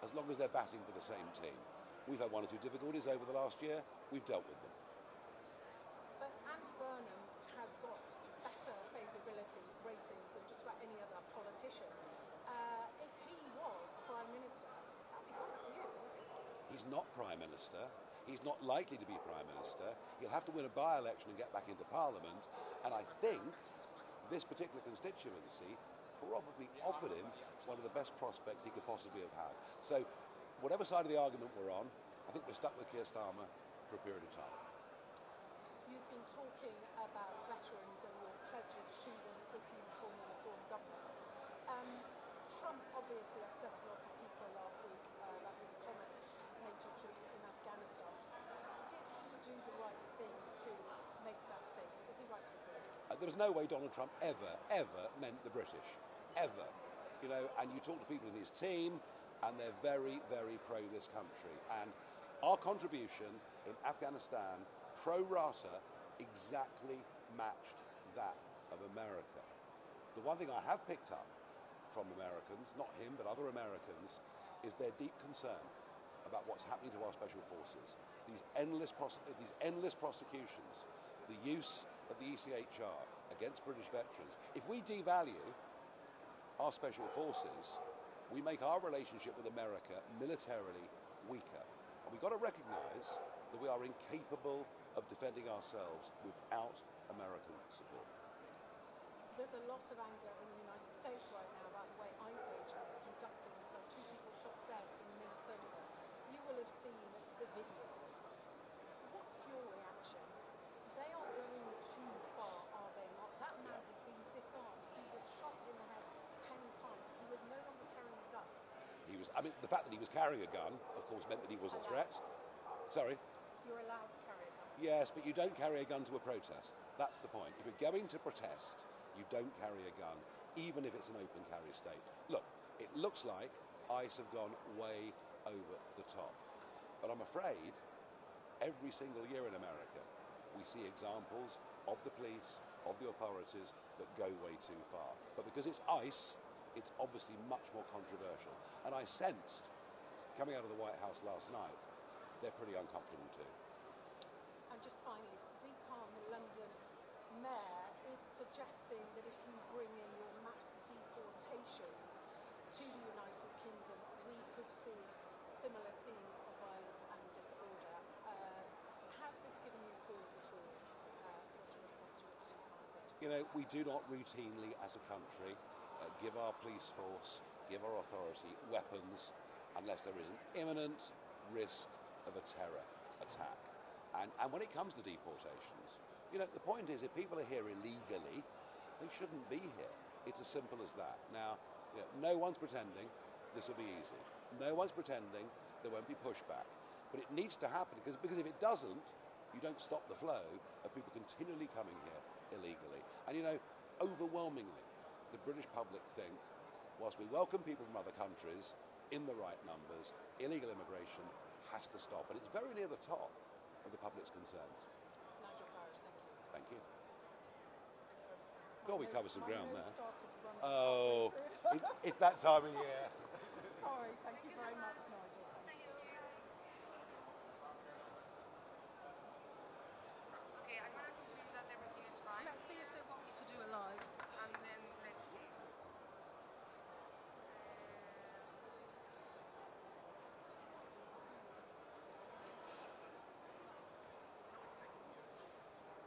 as long as they're batting for the same team. We've had one or two difficulties over the last year. We've dealt with them. But Andy Burnham has got better favourability ratings than just about any other politician. If he was Prime Minister, that would be hard for you. He's not Prime Minister. He's not likely to be Prime Minister. He'll have to win a by-election and get back into Parliament. And I think this particular constituency probably offered him one of the best prospects he could possibly have had. So whatever side of the argument we're on, I think we're stuck with Keir Starmer for a period of time. You've been talking about veterans and your pledges to them if you form a reform government. Trump obviously upset a lot of people last week about his comments NATO troops in Afghanistan. Did he do the right thing to make that statement? Was he right to apologise? There was no way Donald Trump ever meant the British. Ever. You know, and you talk to people in his team, and they're very, very pro this country. And our contribution in Afghanistan, pro rata, exactly matched that of America. The one thing I have picked up from Americans, not him, but other Americans, is their deep concern about what's happening to our special forces. These endless prosecutions, the use of the ECHR against British veterans. If we devalue our special forces, we make our relationship with America militarily weaker. And we've got to recognise that we are incapable of defending ourselves without American support. There's a lot of anger in the United States right now about the way ICE agents are conducting themselves. 2 people shot dead in Minnesota. You will have seen the videos. What's your reaction? They are going too far, are they not? That man has been disarmed. He was shot in the head 10 times. He was no longer carrying a gun. The fact that he was carrying a gun, of course, meant that he was a threat. Sorry? You're allowed to carry a gun. Yes, but you don't carry a gun to a protest. That's the point. If you're going to protest, you don't carry a gun, even if it's an open carry state. Look, it looks like ICE have gone way over the top. But I'm afraid every single year in America, we see examples of the police, of the authorities that go way too far. But because it's ICE, it's obviously much more controversial. And I sensed, coming out of the White House last night, they're pretty uncomfortable too. And just finally, Sadiq Khan, the London mayor, is suggesting that if you bring in your mass deportations to the United Kingdom, we could see similar scenes of violence and disorder. Has this given you pause at all? What's your response to what Sadiq Khan said? You know, we do not routinely, as a country, give our police force, give our authority weapons unless there is an imminent risk of a terror attack. And when it comes to deportations, you know, the point is, if people are here illegally, they shouldn't be here. It's as simple as that. Now, you know, no one's pretending this will be easy. No one's pretending there won't be pushback. But it needs to happen because if it doesn't, you don't stop the flow of people continually coming here illegally. And you know, overwhelmingly, the British public think, whilst we welcome people from other countries in the right numbers, illegal immigration has to stop. And it's very near the top of the public's concerns. Nigel Farage, thank you. Thank you. God, we cover some ground there. Oh, It's that time of year. Sorry, thank you very much, Nigel. Okay, I'm gonna confirm that everything is fine. Let's see if they want me to do a live. And then let's see.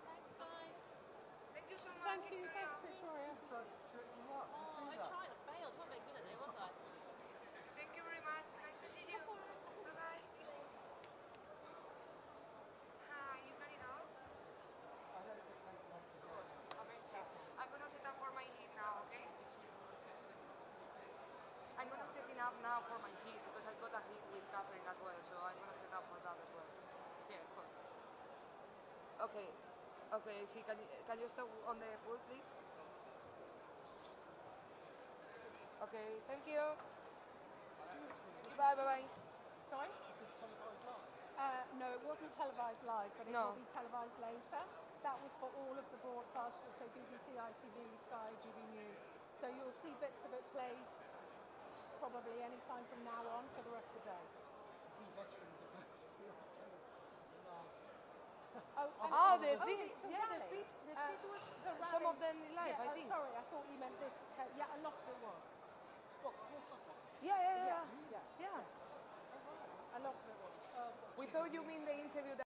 Thanks, guys. Thank you so much. Thank you. Thanks, Victoria. Oh, I tried. I failed. Not very good at it, was I? Thank you very much. Nice to see you. Bye-bye. Hi, you got it all? Amazing. I'm gonna set up for my heat now, okay? I'm gonna set it up now for my heat because I've got a heat with Catherine as well, so I'm gonna set up for that as well. Yeah, cool. Okay. Okay, see, can you stop on the pool, please? Okay, thank you. Bye, bye, bye. Sorry? No, it wasn't televised live, but it will be televised later. That was for all of the broadcasters, so BBC, ITV, Sky, GB News. So you'll see bits of it play probably any time from now on for the rest of the day. The speech was some of them live, I think. Sorry, I thought you meant this. Yeah, a lot of it was. Yeah. Yes. A lot of it was. We thought you mean the interview that